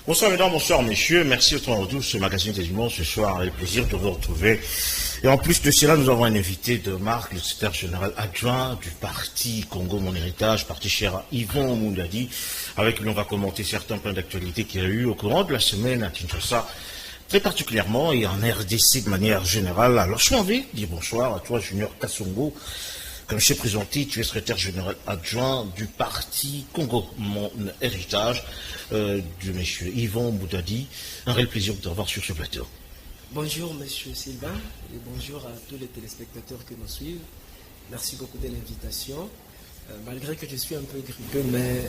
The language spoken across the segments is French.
Bonsoir mesdames, bonsoir messieurs, merci d'être en retour sur ce magazine des dimanches ce soir, avec le plaisir de vous retrouver. Et en plus de cela, nous avons un invité de marque, le secrétaire général adjoint du parti Congo Mon Héritage, parti cher à Yvon Mundadi, avec lui on va commenter certains points d'actualité qu'il y a eu au courant de la semaine à Kinshasa, très particulièrement et en RDC de manière générale. Alors je m'en vais dire bonsoir à toi Junior Kassongo. Comme je t'ai présenté, tu es secrétaire général adjoint du parti Congo Mon Héritage, du monsieur Yvon Mundadi. Un réel plaisir de te revoir sur ce plateau. Bonjour monsieur Sylvain et bonjour à tous les téléspectateurs qui nous suivent. Merci beaucoup de l'invitation. Malgré que je suis un peu grippé, mais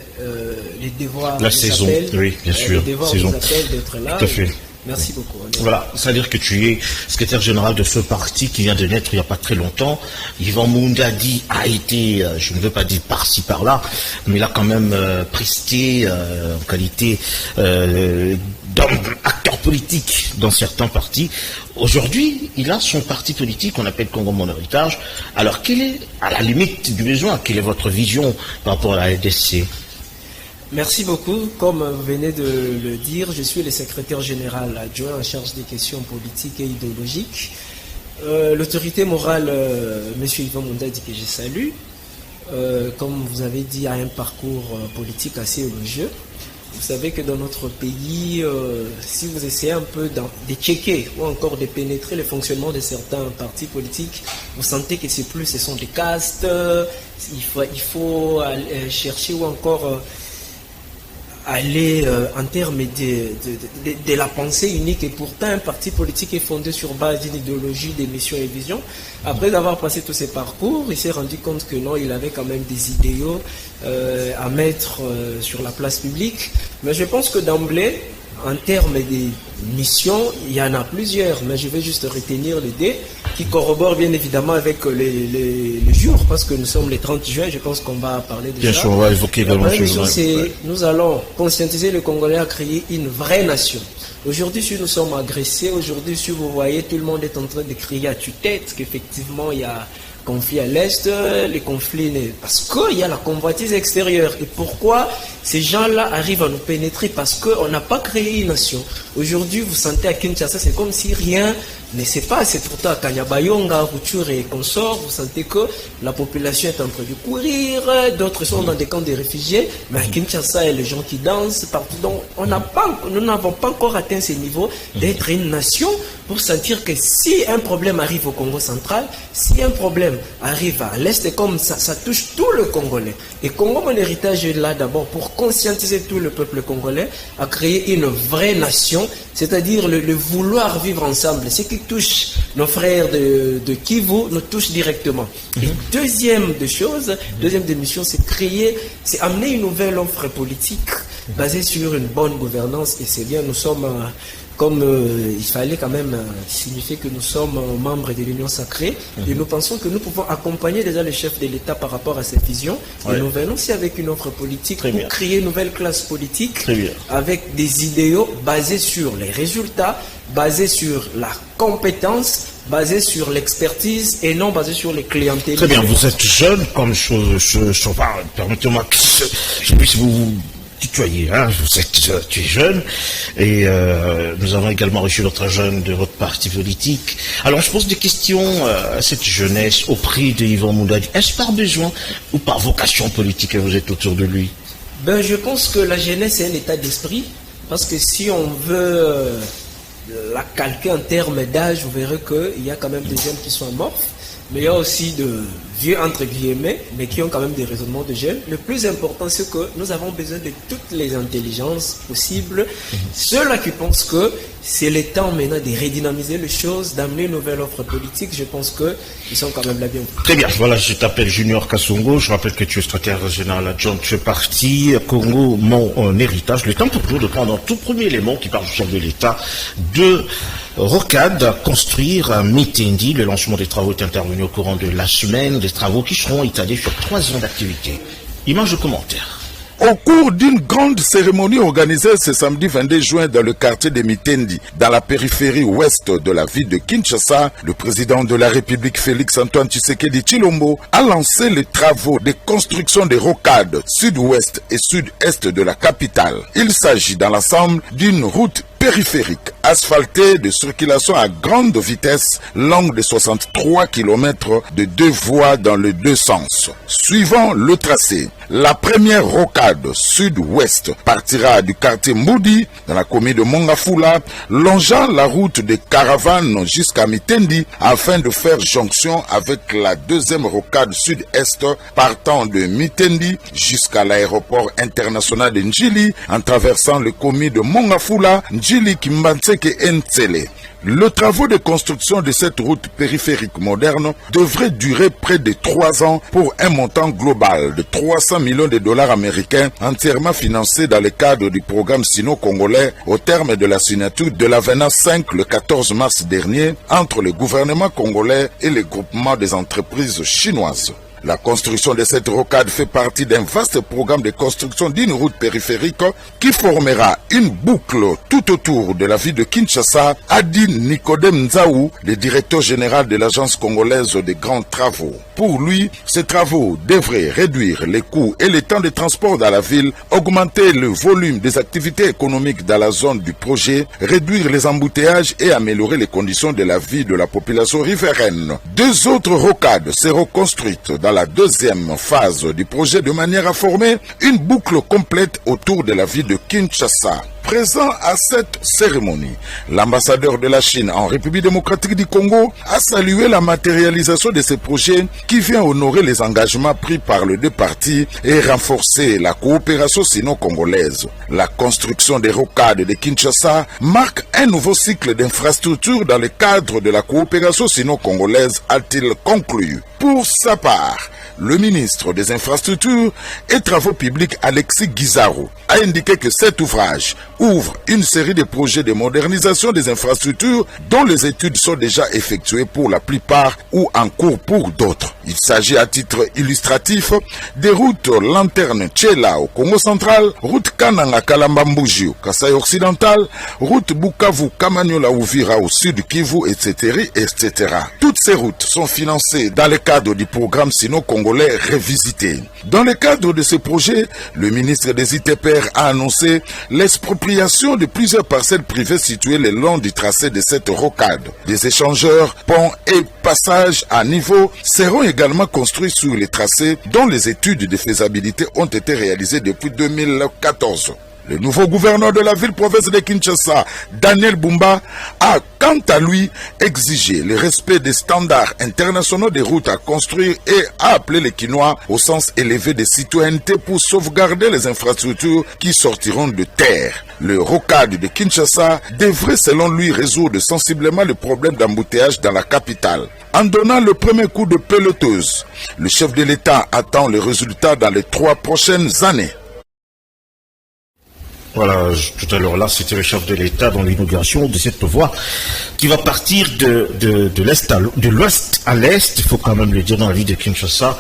les devoirs la saison, oui, bien sûr. Les devoirs nous appellent d'être là. Tout à fait. Merci beaucoup. Voilà, c'est-à-dire que tu es secrétaire général de ce parti qui vient de naître il n'y a pas très longtemps. Yvon Mundadi a été, je ne veux pas dire par-ci par-là, mais il a quand même presté en qualité d'homme, acteur politique dans certains partis. Aujourd'hui, il a son parti politique qu'on appelle Congo Mon Héritage. Alors, quelle est, à la limite du besoin, quelle est votre vision par rapport à la RDC ? Merci beaucoup. Comme vous venez de le dire, je suis le secrétaire général adjoint en charge des questions politiques et idéologiques. L'autorité morale, M. Yvon Mundadi, que je salue, comme vous avez dit, a un parcours politique assez élogieux. Vous savez que dans notre pays, si vous essayez un peu de checker ou encore de pénétrer le fonctionnement de certains partis politiques, vous sentez que c'est plus, ce sont des castes, il faut aller chercher ou encore aller en termes de la pensée unique. Et pourtant, un parti politique est fondé sur base d'une idéologie, des missions et visions. Après avoir passé tous ces parcours, il s'est rendu compte que non, il avait quand même des idéaux à mettre sur la place publique. Mais je pense que d'emblée, en termes de missions, il y en a plusieurs, mais je vais juste retenir les deux qui corroborent bien évidemment avec les jours, parce que nous sommes le 30 juin, je pense qu'on va parler de ça. Bien sûr, on va évoquer également la mission, c'est nous allons conscientiser le Congolais à créer une vraie nation. Aujourd'hui, si nous sommes agressés, aujourd'hui, si vous voyez, tout le monde est en train de crier à tue-tête qu'effectivement, il y a conflit à l'Est, les conflits, parce qu'il y a la convoitise extérieure. Et pourquoi ces gens-là arrivent à nous pénétrer? Parce qu'on n'a pas créé une nation. Aujourd'hui, vous sentez à Kinshasa, c'est comme si rien ne se passe. C'est pourtant à Kanyabayonga, Rutshuru et consorts, vous sentez que la population est en train de courir, d'autres sont dans des camps de réfugiés, mais à Kinshasa, il y a les gens qui dansent partout. Donc, nous n'avons pas encore atteint ce niveau d'être une nation pour sentir que si un problème arrive au Congo central, si un problème arrive à l'Est, comme ça touche tout le Congolais. Et Congo Mon Héritage est là d'abord pour conscientiser tout le peuple congolais à créer une vraie nation, c'est-à-dire le vouloir vivre ensemble. Ce qui touche nos frères de Kivu nous touche directement. Et deuxième des missions, c'est amener une nouvelle offre politique basée sur une bonne gouvernance. Et c'est bien, nous sommes... il fallait quand même signifier que nous sommes membres de l'Union sacrée, et nous pensons que nous pouvons accompagner déjà le chef de l'État par rapport à cette vision. Et nous venons aussi avec une offre politique pour créer une nouvelle classe politique avec des idéaux basés sur les résultats, basés sur la compétence, basés sur l'expertise et non basés sur les clientèles. Très bien, vous êtes jeune, comme permettez-moi que je puisse vous tutoyer, hein, tu es jeune, et nous avons également reçu d'autres jeunes de votre parti politique. Alors je pose des questions à cette jeunesse auprès de Yvon Mundadi. Est-ce par besoin ou par vocation politique que vous êtes autour de lui? Je pense que la jeunesse est un état d'esprit, parce que si on veut la calquer en termes d'âge, vous verrez qu'il y a quand même des jeunes qui sont amorphes, mais il y a aussi de vieux entre guillemets, mais qui ont quand même des raisonnements de jeunes. Le plus important, c'est que nous avons besoin de toutes les intelligences possibles. Ceux-là qui pensent que c'est le temps maintenant de redynamiser les choses, d'amener une nouvelle offre politique, je pense qu'ils sont quand même la bienvenue. Très bien, voilà, je t'appelle Junior Kassongo, je rappelle que tu es secrétaire général adjoint de ce parti Congo Mon Héritage. Le temps pour nous de prendre un tout premier élément qui parle du chef de l'État de Rocade, construire un Mitendi. Le lancement des travaux est intervenu au courant de la semaine, des travaux qui seront étalés sur 3 ans d'activité. Image de commentaire. Au cours d'une grande cérémonie organisée ce samedi 22 juin dans le quartier de Mitendi, dans la périphérie ouest de la ville de Kinshasa, le président de la République Félix-Antoine Tshisekedi Tshilombo a lancé les travaux de construction des rocades sud-ouest et sud-est de la capitale. Il s'agit dans l'ensemble d'une route périphérique asphaltée de circulation à grande vitesse longue de 63 km de 2 voies dans les 2 sens. Suivant le tracé, la première rocade sud-ouest partira du quartier Moudi dans la commune de Mongafula, longeant la route de Caravane jusqu'à Mitendi afin de faire jonction avec la deuxième rocade sud-est partant de Mitendi jusqu'à l'aéroport international de Njili en traversant les communes de Mongafula, Njili, Kimbanseke et Ntsele. Le travaux de construction de cette route périphérique moderne devrait durer près de 3 ans pour un montant global de 300 millions de dollars américains entièrement financé dans le cadre du programme sino-congolais au terme de la signature de l'avenant 5 le 14 mars dernier entre le gouvernement congolais et le groupement des entreprises chinoises. La construction de cette rocade fait partie d'un vaste programme de construction d'une route périphérique qui formera une boucle tout autour de la ville de Kinshasa, a dit Nicodème Nzaou, le directeur général de l'agence congolaise des grands travaux. Pour lui, ces travaux devraient réduire les coûts et le temps de transport dans la ville, augmenter le volume des activités économiques dans la zone du projet, réduire les embouteillages et améliorer les conditions de la vie de la population riveraine. 2 autres rocades seront construites dans la deuxième phase du projet de manière à former une boucle complète autour de la ville de Kinshasa. Présent à cette cérémonie, l'ambassadeur de la Chine en République démocratique du Congo a salué la matérialisation de ces projets qui vient honorer les engagements pris par les 2 parties et renforcer la coopération sino-congolaise. La construction des rocades de Kinshasa marque un nouveau cycle d'infrastructures dans le cadre de la coopération sino-congolaise, a-t-il conclu. Pour sa part, le ministre des Infrastructures et Travaux Publics Alexis Guizarro a indiqué que cet ouvrage ouvre une série de projets de modernisation des infrastructures dont les études sont déjà effectuées pour la plupart ou en cours pour d'autres. Il s'agit à titre illustratif des routes Lanterne Tchela au Congo central, route Kananga Kalambambouji au Kasaï occidental, route Bukavu Kamanyola Uvira au sud Kivu, etc., etc. Toutes ces routes sont financées dans le cadre du programme sino-congolais révisité. Dans le cadre de ce projet, le ministre des ITPR a annoncé l'expropriation de plusieurs parcelles privées situées le long du tracé de cette rocade. Des échangeurs, ponts et passages à niveau seront également construits sur les tracés dont les études de faisabilité ont été réalisées depuis 2014. Le nouveau gouverneur de la ville-province de Kinshasa, Daniel Bumba, a quant à lui exigé le respect des standards internationaux des routes à construire et a appelé les Kinois au sens élevé de citoyenneté pour sauvegarder les infrastructures qui sortiront de terre. Le rocade de Kinshasa devrait selon lui résoudre sensiblement le problème d'embouteillage dans la capitale. En donnant le premier coup de peloteuse, le chef de l'État attend les résultats dans les 3 prochaines années. Voilà, tout à l'heure là, c'était le chef de l'État dans l'inauguration de cette voie qui va partir de l'ouest à l'est, il faut quand même le dire, dans la ville de Kinshasa.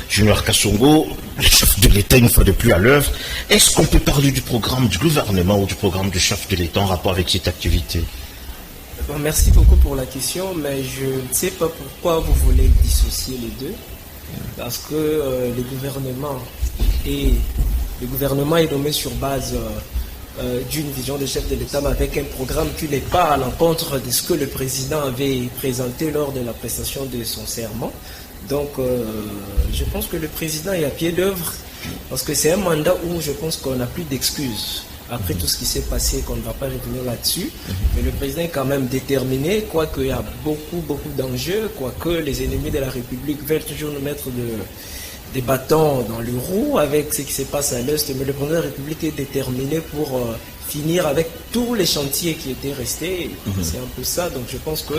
Junior Kassongo, le chef de l'État une fois de plus à l'œuvre. Est-ce qu'on peut parler du programme du gouvernement ou du programme du chef de l'État en rapport avec cette activité? Bon, merci beaucoup pour la question, mais je ne sais pas pourquoi vous voulez dissocier les deux, parce que le gouvernement est nommé sur base d'une vision de chef de l'État, mais avec un programme qui n'est pas à l'encontre de ce que le président avait présenté lors de la prestation de son serment. Donc, je pense que le président est à pied d'œuvre, parce que c'est un mandat où je pense qu'on n'a plus d'excuses. Après tout ce qui s'est passé, qu'on ne va pas revenir là-dessus. Mais le président est quand même déterminé, quoique il y a beaucoup d'enjeux, quoique les ennemis de la République veulent toujours nous mettre des bâtons dans le roue avec ce qui se passe à l'Est, mais le président de la République est déterminé pour finir avec tous les chantiers qui étaient restés. C'est un peu ça, donc je pense que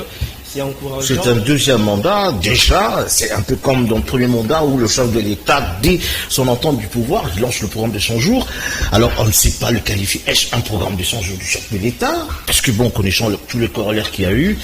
c'est encourageant. C'est un deuxième mandat, déjà, c'est un peu comme dans le premier mandat où le chef de l'État, dès son entente du pouvoir, il lance le programme de 100 jours. Alors on ne sait pas le qualifier. Est-ce un programme de 100 jours du chef de l'État? Parce que bon, connaissant tous les corollaires qu'il y a eu,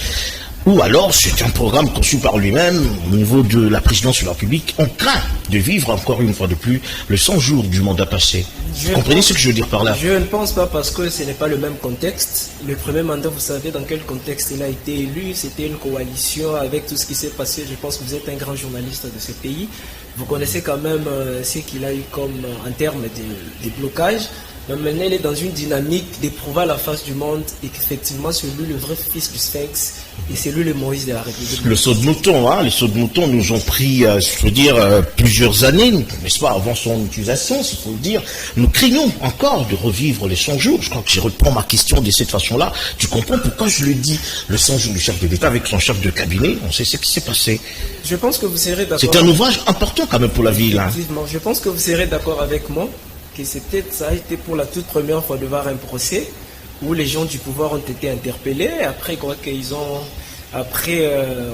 Ou alors c'est un programme conçu par lui-même au niveau de la présidence de la République. On craint de vivre encore une fois de plus le 100 jours du mandat passé. Vous comprenez ce que je veux dire par là? Je ne pense pas, parce que ce n'est pas le même contexte. Le premier mandat, vous savez dans quel contexte il a été élu. C'était une coalition avec tout ce qui s'est passé. Je pense que vous êtes un grand journaliste de ce pays. Vous connaissez quand même ce qu'il a eu comme en termes de blocage. Mais maintenant, il est dans une dynamique d'éprouver à la face du monde et qu'effectivement, c'est lui le vrai fils du Sphinx et c'est lui le Moïse de la République. Le saut de mouton, les sauts de mouton nous ont pris, plusieurs années, n'est-ce pas, avant son utilisation, s'il faut le dire. Nous craignons encore de revivre les 100 jours. Je crois que je reprends ma question de cette façon-là. Tu comprends pourquoi je le dis? Le 100 jours du chef de l'État avec son chef de cabinet, on sait ce qui s'est passé. Je pense que vous serez d'accord. C'est un ouvrage important quand même pour la ville. Effectivement, je pense que vous serez d'accord avec moi que ça a été pour la toute première fois de voir un procès où les gens du pouvoir ont été interpellés. Après,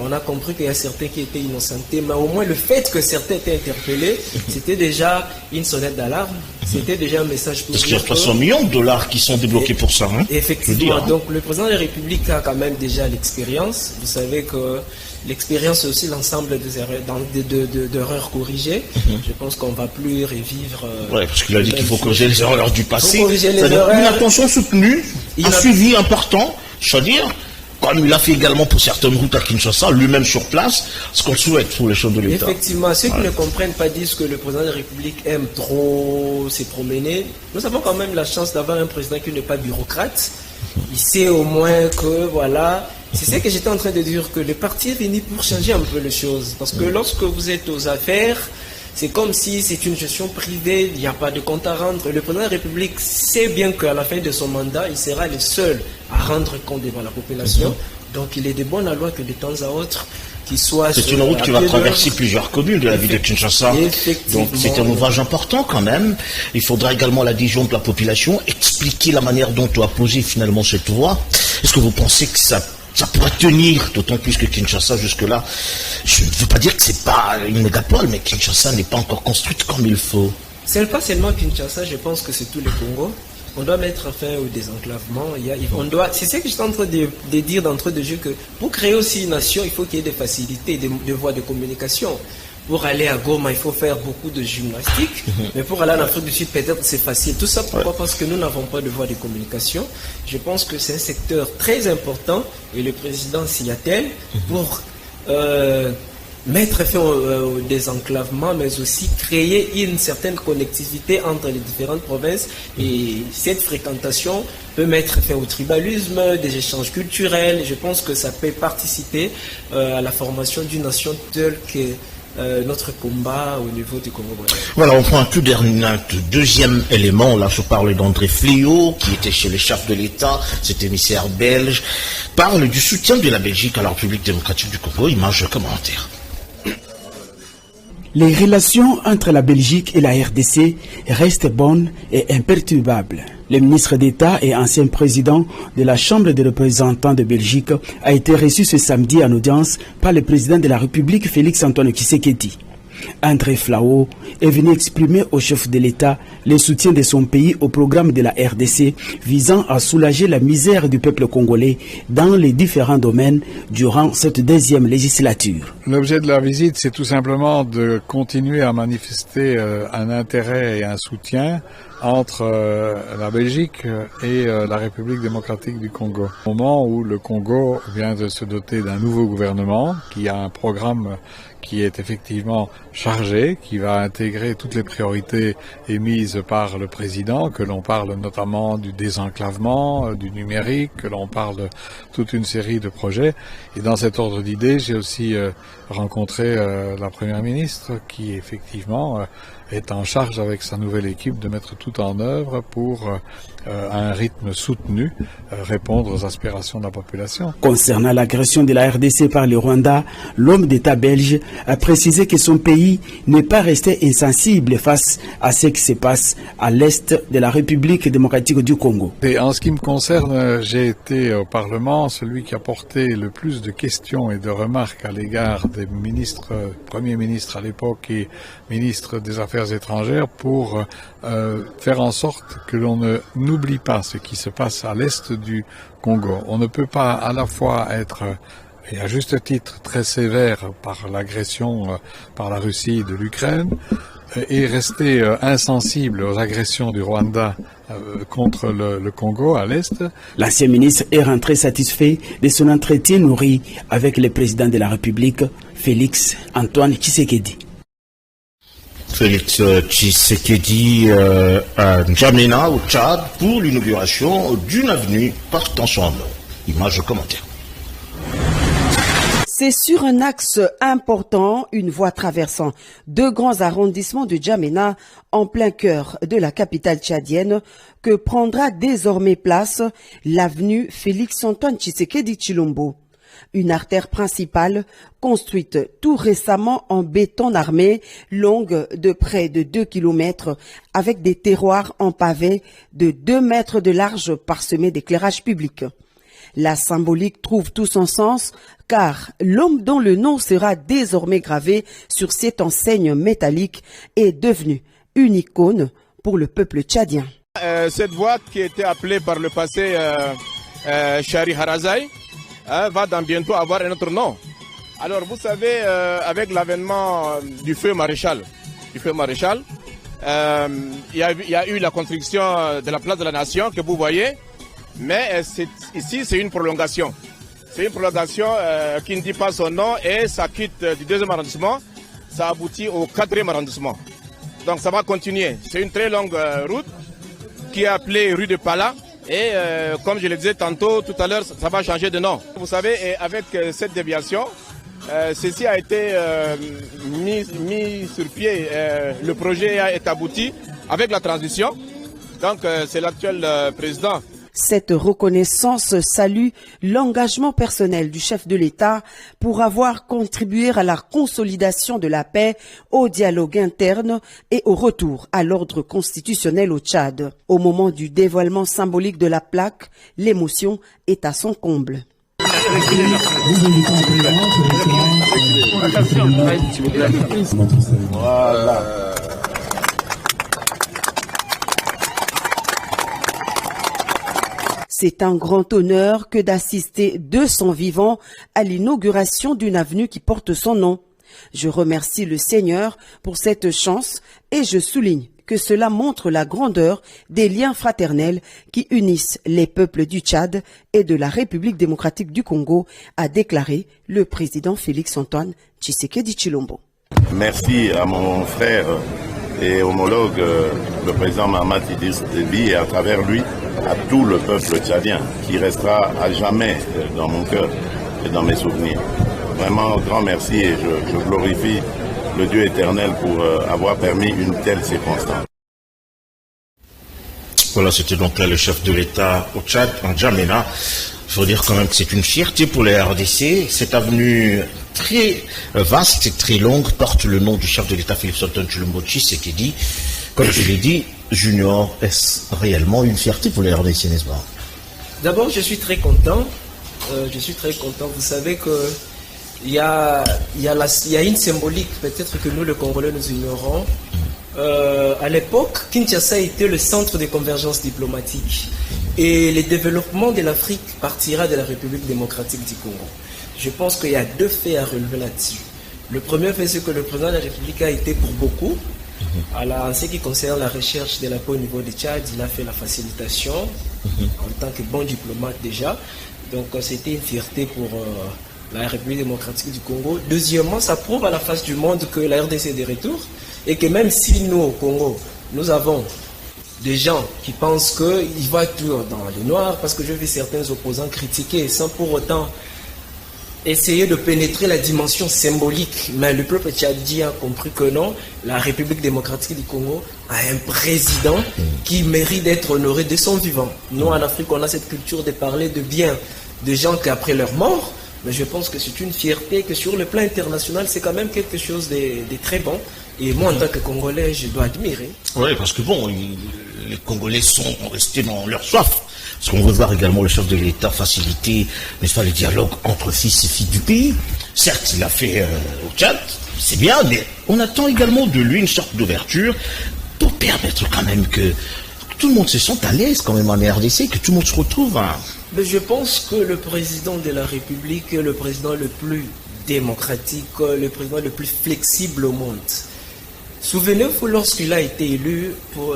on a compris qu'il y a certains qui étaient innocentés, mais au moins le fait que certains étaient interpellés, c'était déjà une sonnette d'alarme, c'était déjà un message pour. Parce qu'il y a 300 millions de dollars qui sont débloqués pour ça. Effectivement, donc le président de la République a quand même déjà l'expérience. Vous savez que l'expérience est aussi l'ensemble des erreurs corrigées. Je pense qu'on ne va plus revivre. Oui, parce qu'il a dit qu'il faut corriger les erreurs du passé. Une attention soutenue, un suivi important, c'est-à-dire, comme il a fait également pour certaines routes à Kinshasa, lui-même sur place, ce qu'on souhaite pour les choses de l'État. Effectivement, ceux qui ne comprennent pas disent que le président de la République aime trop se promener. Nous avons quand même la chance d'avoir un président qui n'est pas bureaucrate. Il sait au moins que, voilà, c'est ce que j'étais en train de dire, que le parti est venu pour changer un peu les choses. Parce que lorsque vous êtes aux affaires, c'est comme si c'est une gestion privée, il n'y a pas de compte à rendre. Le président de la République sait bien qu'à la fin de son mandat, il sera le seul à rendre compte devant la population. Donc il est de bonne loi que de temps à autre, qu'il soit... C'est une route qui va traverser plusieurs communes de la ville de Kinshasa. Donc c'est un ouvrage important quand même. Il faudra également l'adhésion de la population, expliquer la manière dont on a posé finalement cette voie. Est-ce que vous pensez que ça pourrait tenir, d'autant plus que Kinshasa jusque-là, je ne veux pas dire que c'est pas une mégapole, mais Kinshasa n'est pas encore construite comme il faut. C'est pas seulement Kinshasa, je pense que c'est tout le Congo. On doit mettre fin au désenclavement. C'est ce que je suis en train de dire d'entrée de jeu, que pour créer aussi une nation, il faut qu'il y ait des facilités, des voies de communication. Pour aller à Goma, il faut faire beaucoup de gymnastique, mais pour aller en Afrique du Sud, peut-être c'est facile. Tout ça, pourquoi? Parce que nous n'avons pas de voie de communication. Je pense que c'est un secteur très important et le président s'y attelle pour mettre fin au désenclavement, mais aussi créer une certaine connectivité entre les différentes provinces. Et cette fréquentation peut mettre fin au tribalisme, des échanges culturels. Je pense que ça peut participer à la formation d'une nation telle que notre combat au niveau du Congo. Voilà, on prend un deuxième élément. Là, je parle d'André Fléau, qui était chez les chefs de l'État, cet émissaire belge, parle du soutien de la Belgique à la République démocratique du Congo. Image commentaire. Les relations entre la Belgique et la RDC restent bonnes et imperturbables. Le ministre d'État et ancien président de la Chambre des représentants de Belgique a été reçu ce samedi en audience par le président de la République Félix-Antoine Tshisekedi. André Fléau est venu exprimer au chef de l'État le soutien de son pays au programme de la RDC visant à soulager la misère du peuple congolais dans les différents domaines durant cette deuxième législature. L'objet de la visite, c'est tout simplement de continuer à manifester un intérêt et un soutien entre la Belgique et la République démocratique du Congo. Au moment où le Congo vient de se doter d'un nouveau gouvernement qui a un programme qui est effectivement chargé, qui va intégrer toutes les priorités émises par le président, que l'on parle notamment du désenclavement, du numérique, que l'on parle de toute une série de projets. Et dans cet ordre d'idées, j'ai aussi rencontré la première ministre qui effectivement est en charge avec sa nouvelle équipe de mettre tout en œuvre pour à un rythme soutenu répondre aux aspirations de la population. Concernant l'agression de la RDC par le Rwanda, l'homme d'État belge a précisé que son pays n'est pas resté insensible face à ce qui se passe à l'est de la République démocratique du Congo. Et en ce qui me concerne, j'ai été au Parlement celui qui a porté le plus de questions et de remarques à l'égard des ministres, premiers ministres à l'époque et ministres des Affaires étrangères pour faire en sorte que l'on n'oublie pas ce qui se passe à l'est du Congo. On ne peut pas à la fois être et à juste titre très sévère par l'agression par la Russie de l'Ukraine, est resté insensible aux agressions du Rwanda contre le Congo à l'Est. L'ancien ministre est rentré satisfait de son entretien nourri avec le président de la République, Félix Antoine Tshisekedi. Félix Tshisekedi à N'Djamena, au Tchad, pour l'inauguration d'une avenue portant son nom. Image de commentaire. C'est sur un axe important, une voie traversant deux grands arrondissements de N'Djamena, en plein cœur de la capitale tchadienne, que prendra désormais place l'avenue Félix-Antoine Tshisekedi Tshilombo. Une artère principale construite tout récemment en béton armé, longue de près de 2 km, avec des terroirs en pavé de 2 mètres de large parsemés d'éclairage public. La symbolique trouve tout son sens, car l'homme dont le nom sera désormais gravé sur cette enseigne métallique est devenu une icône pour le peuple tchadien. Cette voie qui était appelée par le passé Chari Harazai va dans bientôt avoir un autre nom. Alors vous savez, avec l'avènement du feu maréchal, il y a eu la construction de la place de la Nation que vous voyez, mais ici c'est une prolongation. C'est une prolongation qui ne dit pas son nom et ça quitte du 2e arrondissement, ça aboutit au 4e arrondissement. Donc ça va continuer. C'est une très longue route qui est appelée rue de Pala et comme je le disais tantôt, tout à l'heure, ça va changer de nom. Vous savez, et avec cette déviation, ceci a été mis sur pied. Le projet est abouti avec la transition. Donc c'est l'actuel président. Cette reconnaissance salue l'engagement personnel du chef de l'État pour avoir contribué à la consolidation de la paix, au dialogue interne et au retour à l'ordre constitutionnel au Tchad. Au moment du dévoilement symbolique de la plaque, l'émotion est à son comble. Voilà. C'est un grand honneur que d'assister de son vivant à l'inauguration d'une avenue qui porte son nom. Je remercie le Seigneur pour cette chance et je souligne que cela montre la grandeur des liens fraternels qui unissent les peuples du Tchad et de la République démocratique du Congo, a déclaré le président Félix-Antoine Tshisekedi Tshilombo. Merci à mon frère et homologue, le président Mahamat Idriss Déby, et à travers lui, à tout le peuple tchadien, qui restera à jamais dans mon cœur et dans mes souvenirs. Vraiment, grand merci et je glorifie le Dieu éternel pour avoir permis une telle circonstance. Voilà, c'était donc là le chef de l'État au Tchad, en N'Djamena. Il faut dire quand même que c'est une fierté pour les RDC. Cette avenue très vaste et très longue porte le nom du chef de l'État Félix-Antoine Tshilombo Tshisekedi. Comme je l'ai dit, Junior, est-ce réellement une fierté pour les RDC, n'est-ce pas? D'abord, je suis très content. Vous savez que il y a une symbolique, peut-être que nous, les Congolais, nous ignorons. À l'époque, Kinshasa était le centre de convergence diplomatique. Et le développement de l'Afrique partira de la République démocratique du Congo. Je pense qu'il y a 2 faits à relever là-dessus. Le premier fait, c'est que le président de la République a été pour beaucoup. En ce qui concerne la recherche de la paix au niveau du Tchad, il a fait la facilitation en tant que bon diplomate déjà. Donc c'était une fierté pour la République démocratique du Congo. Deuxièmement, ça prouve à la face du monde que la RDC est de retour et que même si nous, au Congo, nous avons des gens qui pensent qu'il va être dans le noir, parce que je vis certains opposants critiquer sans pour autant essayer de pénétrer la dimension symbolique. Mais le peuple tchadien a compris que non, la République démocratique du Congo a un président qui mérite d'être honoré de son vivant. Nous, en Afrique, on a cette culture de parler de bien de gens qu'après leur mort, mais je pense que c'est une fierté que sur le plan international, c'est quand même quelque chose de très bon. Et moi, en tant que Congolais, je dois admirer. Oui, parce que bon, les Congolais sont restés dans leur soif. Parce qu'on veut voir également le chef de l'État faciliter, n'est-ce pas, le dialogue entre fils et filles du pays. Certes, il a fait au Tchad, c'est bien, mais on attend également de lui une sorte d'ouverture pour permettre quand même que tout le monde se sente à l'aise quand même en RDC, que tout le monde se retrouve Mais je pense que le président de la République est le président le plus démocratique, le président le plus flexible au monde. Souvenez-vous, lorsqu'il a été élu pour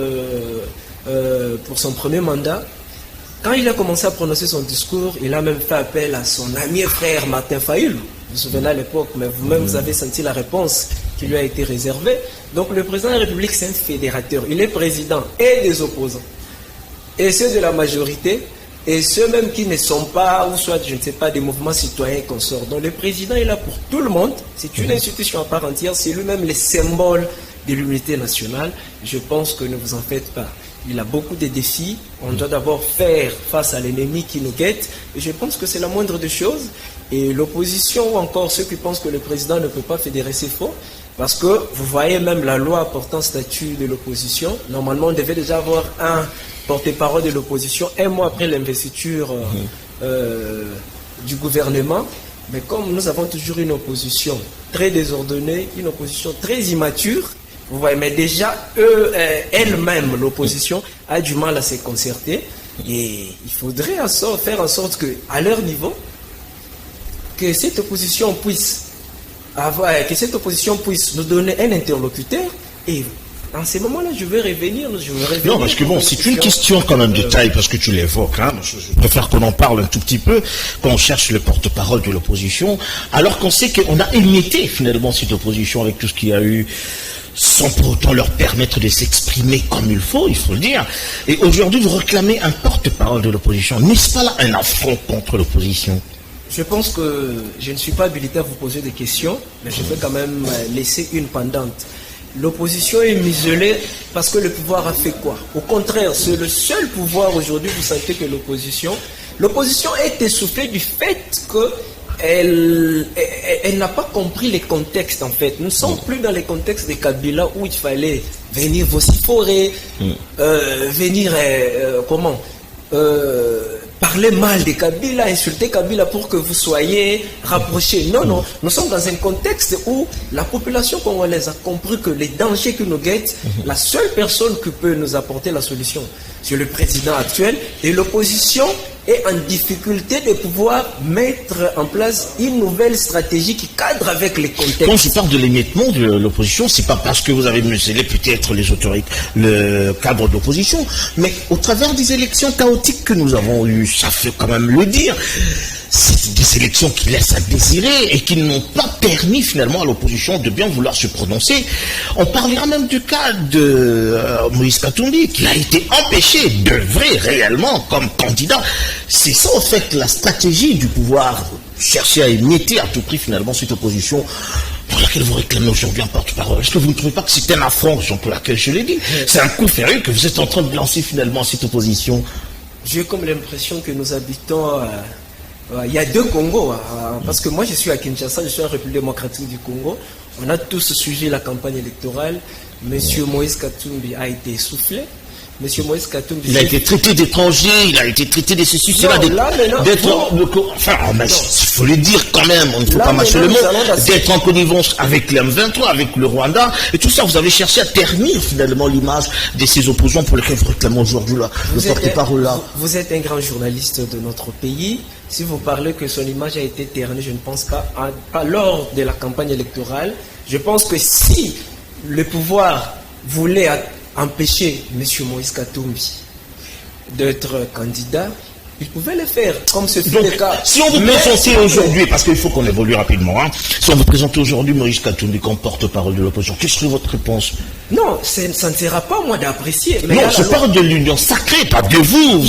son premier mandat, quand il a commencé à prononcer son discours, il a même fait appel à son ami et frère Martin Fayulu. Vous vous souvenez à l'époque, mais vous-même vous avez senti la réponse qui lui a été réservée. Donc le président de la République, c'est un fédérateur. Il est président et des opposants, et ceux de la majorité, et ceux même qui ne sont pas, ou soit, je ne sais pas, des mouvements citoyens qu'on sort. Donc le président est là pour tout le monde. C'est une institution à part entière. C'est lui-même le symbole de l'unité nationale. Je pense que ne vous en faites pas. Il a beaucoup de défis. On doit d'abord faire face à l'ennemi qui nous guette. Et je pense que c'est la moindre des choses. Et l'opposition, ou encore ceux qui pensent que le président ne peut pas fédérer, c'est faux. Parce que vous voyez même la loi portant statut de l'opposition. Normalement, on devait déjà avoir un porte-parole de l'opposition un mois après l'investiture du gouvernement. Mais comme nous avons toujours une opposition très désordonnée, une opposition très immature, vous voyez, mais déjà, elle-même, l'opposition, a du mal à se concerter. Et il faudrait faire en sorte qu'à leur niveau, que cette opposition puisse nous donner un interlocuteur. Et en ces moments-là, je vais revenir. Non, parce que bon, c'est une question quand même de taille, parce que tu l'évoques. Hein. Je préfère qu'on en parle un tout petit peu, quand on cherche le porte-parole de l'opposition, alors qu'on sait qu'on a émietté finalement cette opposition avec tout ce qu'il y a eu, sans pour autant leur permettre de s'exprimer comme il faut le dire. Et aujourd'hui, vous réclamez un porte-parole de l'opposition. N'est-ce pas là un affront contre l'opposition? Je pense que je ne suis pas habilité à vous poser des questions, mais je peux quand même laisser une pendante. L'opposition est muselée parce que le pouvoir a fait quoi? Au contraire, c'est le seul pouvoir aujourd'hui. Vous sentez que l'opposition est essoufflée du fait qu'elle n'a pas compris les contextes en fait. Nous ne sommes plus dans les contextes de Kabila où il fallait venir vociférer, parler mal de Kabila, insulter Kabila pour que vous soyez rapprochés. Non, nous sommes dans un contexte où la population congolaise a compris que les dangers qui nous guettent, la seule personne qui peut nous apporter la solution, c'est le président actuel, et l'opposition est en difficulté de pouvoir mettre en place une nouvelle stratégie qui cadre avec les contextes. Quand je parle de l'émiettement de l'opposition, c'est pas parce que vous avez muselé peut-être les autorités, le cadre de l'opposition, mais au travers des élections chaotiques que nous avons eues, ça fait quand même le dire. C'est des élections qui laissent à désirer et qui n'ont pas permis finalement à l'opposition de bien vouloir se prononcer. On parlera même du cas de Moïse Katumbi qui a été empêché d'œuvrer réellement comme candidat. C'est ça en fait la stratégie du pouvoir, chercher à émietter à tout prix finalement cette opposition pour laquelle vous réclamez aujourd'hui un porte-parole. Est-ce que vous ne trouvez pas que c'est un affront, pour laquelle je l'ai dit? C'est un coup ferré que vous êtes en train de lancer finalement à cette opposition. J'ai comme l'impression que nous habitons... il y a deux Congos, parce que moi je suis à Kinshasa, je suis en République démocratique du Congo. On a tous suivi la campagne électorale. Monsieur Moïse Katumbi a été essoufflé. Monsieur Moïse Katumbi... Il a été traité d'étranger, il a été traité de ceci, cela, il faut le dire quand même, on ne faut pas mâcher le mot, d'être en connivence avec l'M23, avec le Rwanda, et tout ça, vous avez cherché à ternir finalement l'image de ces opposants pour lesquels vous réclamez aujourd'hui là, le porte-parole là. Vous êtes un grand journaliste de notre pays. Si vous parlez que son image a été ternie, je ne pense pas lors de la campagne électorale. Je pense que si le pouvoir voulait empêcher M. Moïse Katumbi d'être candidat, il pouvait le faire, comme ce fut le cas. Si on vous présentait aujourd'hui, parce qu'il faut qu'on évolue rapidement, si on vous présente aujourd'hui Moïse Katumbi comme porte-parole de l'opposition, quelle serait votre réponse? Non, ça ne sera pas moi d'apprécier. Non, je parle de l'union sacrée, pas de vous.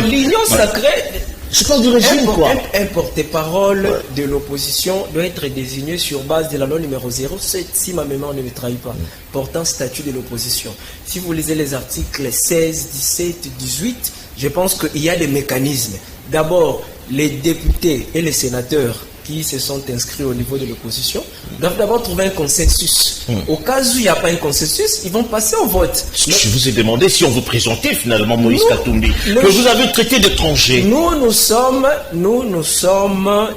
L'union sacrée... Je parle du régime, quoi. Un porte-parole de l'opposition doit être désigné sur base de la loi numéro 07, si ma mémoire ne me trahit pas, portant statut de l'opposition. Si vous lisez les articles 16, 17, 18, je pense qu'il y a des mécanismes. D'abord, les députés et les sénateurs qui se sont inscrits au niveau de l'opposition doivent d'abord trouver un consensus. Au cas où il n'y a pas un consensus, ils vont passer au vote. Je vous ai demandé si on vous présentait finalement Moïse Katumbi, que vous avez traité d'étranger. Nous sommes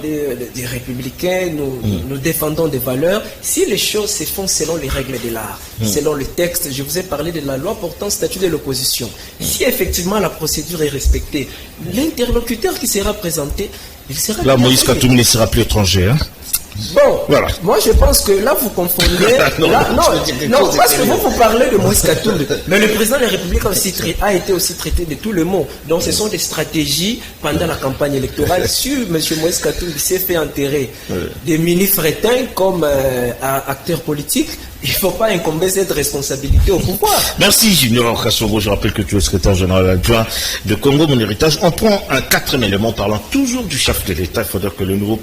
des républicains, nous défendons des valeurs. Si les choses se font selon les règles de l'art, selon le texte, je vous ai parlé de la loi portant statut de l'opposition. Si effectivement la procédure est respectée, l'interlocuteur qui sera présenté, il sera... Là, Moïse Katumbi ne sera plus étranger, hein? Bon, voilà. Moi je pense que là vous confondez. non, parce que vous parlez de Moïse Katumbi, mais le président de la République a été aussi traité de tout le monde. Donc ce sont des stratégies pendant la campagne électorale. Si M. Moïse Katumbi s'est fait enterrer des mini-frétins comme acteur politique, il ne faut pas incomber cette responsabilité au pouvoir. Merci Junior Kassongo. Je rappelle que tu es secrétaire général adjoint de Congo Mon Héritage. On prend un quatrième élément parlant toujours du chef de l'État. Il faudrait que le nouveau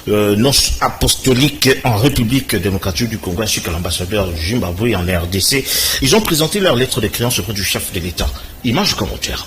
nonce apostolique en République démocratique du Congo ainsi que l'ambassadeur du Zimbabwe en RDC, ils ont présenté leur lettre de créance auprès du chef de l'État. Image commentaire.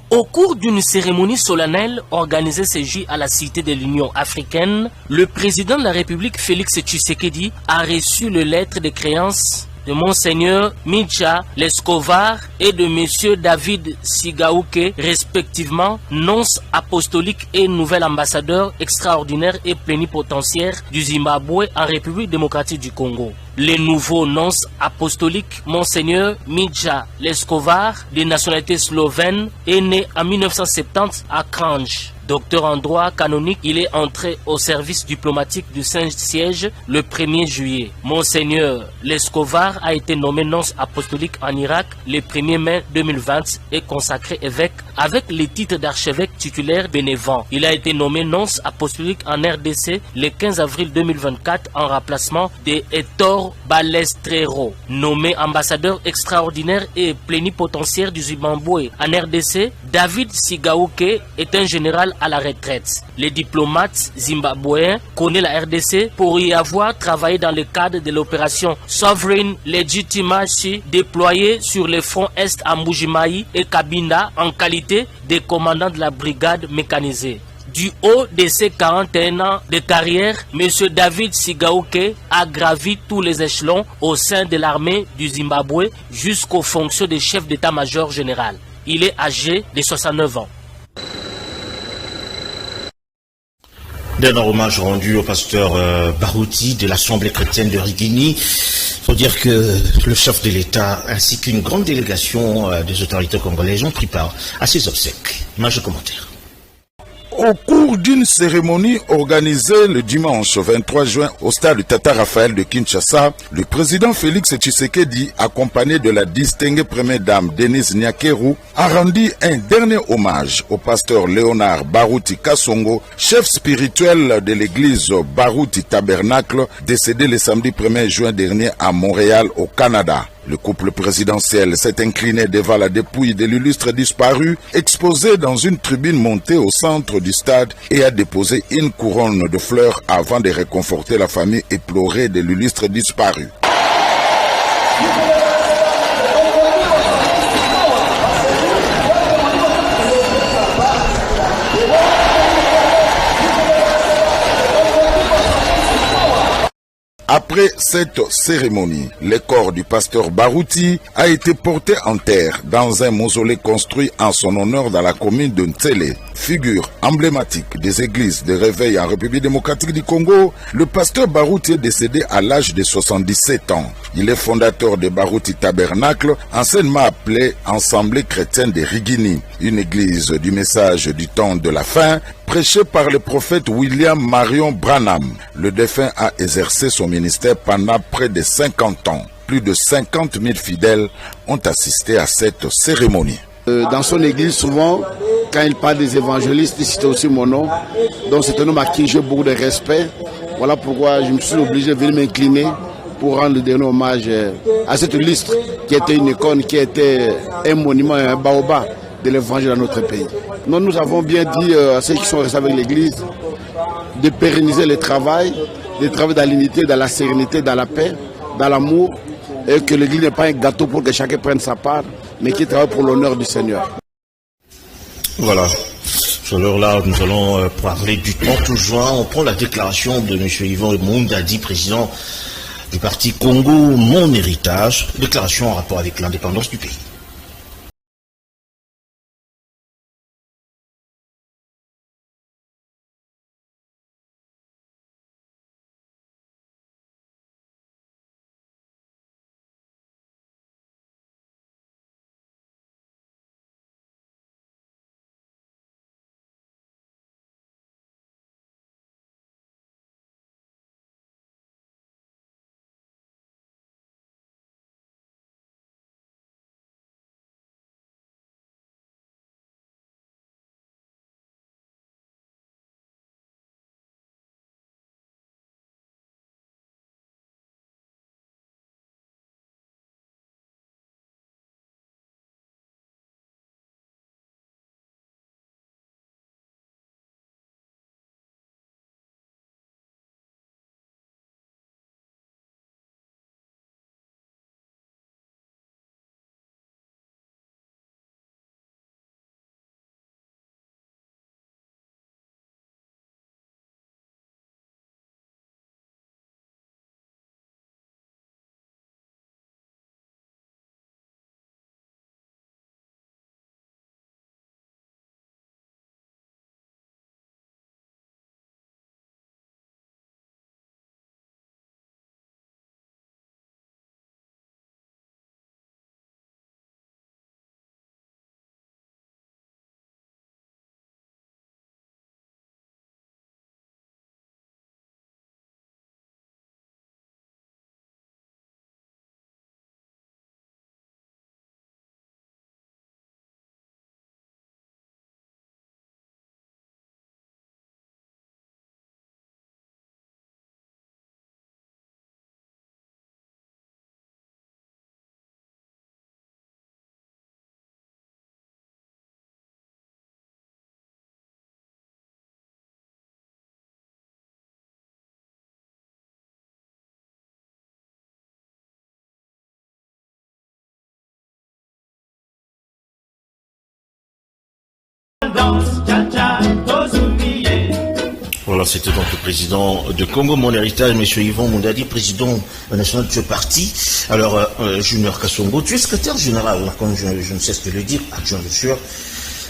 Au cours d'une cérémonie solennelle organisée ce jour à la Cité de l'Union africaine, le président de la République Félix Tshisekedi a reçu le lettre de créance de Monseigneur Midja Lescovar et de Monsieur David Sigaouke, respectivement nonce apostolique et nouvel ambassadeur extraordinaire et plénipotentiaire du Zimbabwe en République démocratique du Congo. Le nouveau nonce apostolique, Monseigneur Midja Lescovar, de nationalité slovène, est né en 1970 à Kranj. Docteur en droit canonique, il est entré au service diplomatique du Saint-Siège le 1er juillet. Monseigneur Lescovar a été nommé nonce apostolique en Irak le 1er mai 2020 et consacré évêque avec les titres d'archevêque titulaire bénévent. Il a été nommé nonce apostolique en RDC le 15 avril 2024 en remplacement de Héctor Balestrero. Nommé ambassadeur extraordinaire et plénipotentiaire du Zimbabwe en RDC, David Sigaouke est un général à la retraite. Les diplomates zimbabwéens connaissent la RDC pour y avoir travaillé dans le cadre de l'opération Sovereign Legitimacy déployée sur les fronts Est à Mbujimayi et Kabinda en qualité de commandant de la brigade mécanisée. Du haut de ses 41 ans de carrière, M. David Sigaouke a gravi tous les échelons au sein de l'armée du Zimbabwe jusqu'aux fonctions de chef d'état-major général. Il est âgé de 69 ans. D'un hommage rendu au pasteur Barouti de l'Assemblée chrétienne de Rigini. Il faut dire que le chef de l'État ainsi qu'une grande délégation des autorités congolaises ont pris part à ces obsèques. Image commentaire. Au cours d'une cérémonie organisée le dimanche 23 juin au stade Tata Raphaël de Kinshasa, le président Félix Tshisekedi, accompagné de la distinguée première dame Denise Nyakeru, a rendu un dernier hommage au pasteur Léonard Barouti Kassongo, chef spirituel de l'église Barouti Tabernacle, décédé le samedi 1er juin dernier à Montréal, au Canada. Le couple présidentiel s'est incliné devant la dépouille de l'illustre disparu, exposé dans une tribune montée au centre du stade, et a déposé une couronne de fleurs avant de réconforter la famille éplorée de l'illustre disparu. Après cette cérémonie, le corps du pasteur Barouti a été porté en terre dans un mausolée construit en son honneur dans la commune de Ntsele. Figure emblématique des églises de réveil en République démocratique du Congo, le pasteur Barouti est décédé à l'âge de 77 ans. Il est fondateur de Barouti Tabernacle, anciennement appelé Assemblée chrétienne de Rigini, une église du message du temps de la fin, prêché par le prophète William Marion Branham. Le défunt a exercé son ministère pendant près de 50 ans. Plus de 50 000 fidèles ont assisté à cette cérémonie. Dans son église, souvent, quand il parle des évangélistes, il cite aussi mon nom. Donc c'est un homme à qui j'ai beaucoup de respect. Voilà pourquoi je me suis obligé de venir m'incliner pour rendre le dernier hommage à cette illustre qui était une icône, qui était un monument, un baobab de l'évangile dans notre pays. Nous avons bien dit à ceux qui sont restés avec l'église de pérenniser le travail dans l'unité, dans la sérénité, dans la paix, dans l'amour, et que l'église n'est pas un gâteau pour que chacun prenne sa part, mais qui travaille pour l'honneur du Seigneur. Voilà. Alors là, nous allons parler du 30 juin. On prend la déclaration de M. Yvon Mundadi, président du parti Congo Mon Héritage. Déclaration en rapport avec l'indépendance du pays. Voilà, c'était donc le président de Congo Mon Héritage, M. Yvon Mundadi, président national de ce parti. Alors, Junior Kassongo, tu es secrétaire général, comme je ne sais ce que le dire, adjoint sur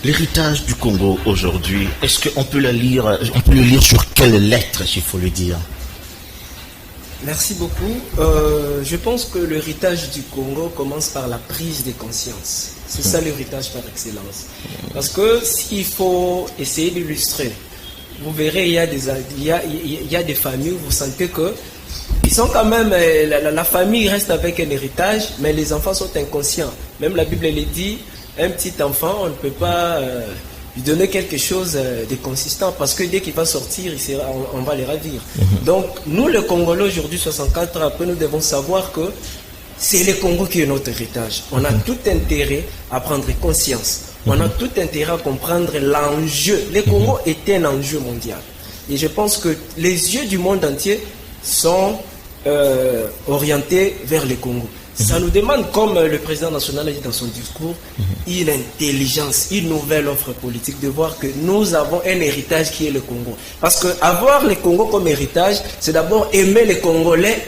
l'héritage du Congo aujourd'hui. Est-ce qu'on peut le lire sur quelle lettre, s'il faut le dire? Merci beaucoup. Je pense que l'héritage du Congo commence par la prise de conscience. C'est ça l'héritage par excellence. Parce que s'il faut essayer d'illustrer, vous verrez, il y a des familles où vous sentez que ils sont quand même, la famille reste avec un héritage, mais les enfants sont inconscients. Même la Bible elle dit, un petit enfant, on ne peut pas lui donner quelque chose de consistant, parce que dès qu'il va sortir, on va les ravir. Donc, nous, les Congolais, aujourd'hui, 64 ans après, nous devons savoir que c'est le Congo qui est notre héritage. On a tout intérêt à prendre conscience. On a tout intérêt à comprendre l'enjeu. Le Congo est un enjeu mondial. Et je pense que les yeux du monde entier sont orientés vers le Congo. Ça nous demande, comme le président national a dit dans son discours, une intelligence, une nouvelle offre politique, de voir que nous avons un héritage qui est le Congo. Parce que avoir le Congo comme héritage, c'est d'abord aimer les Congolais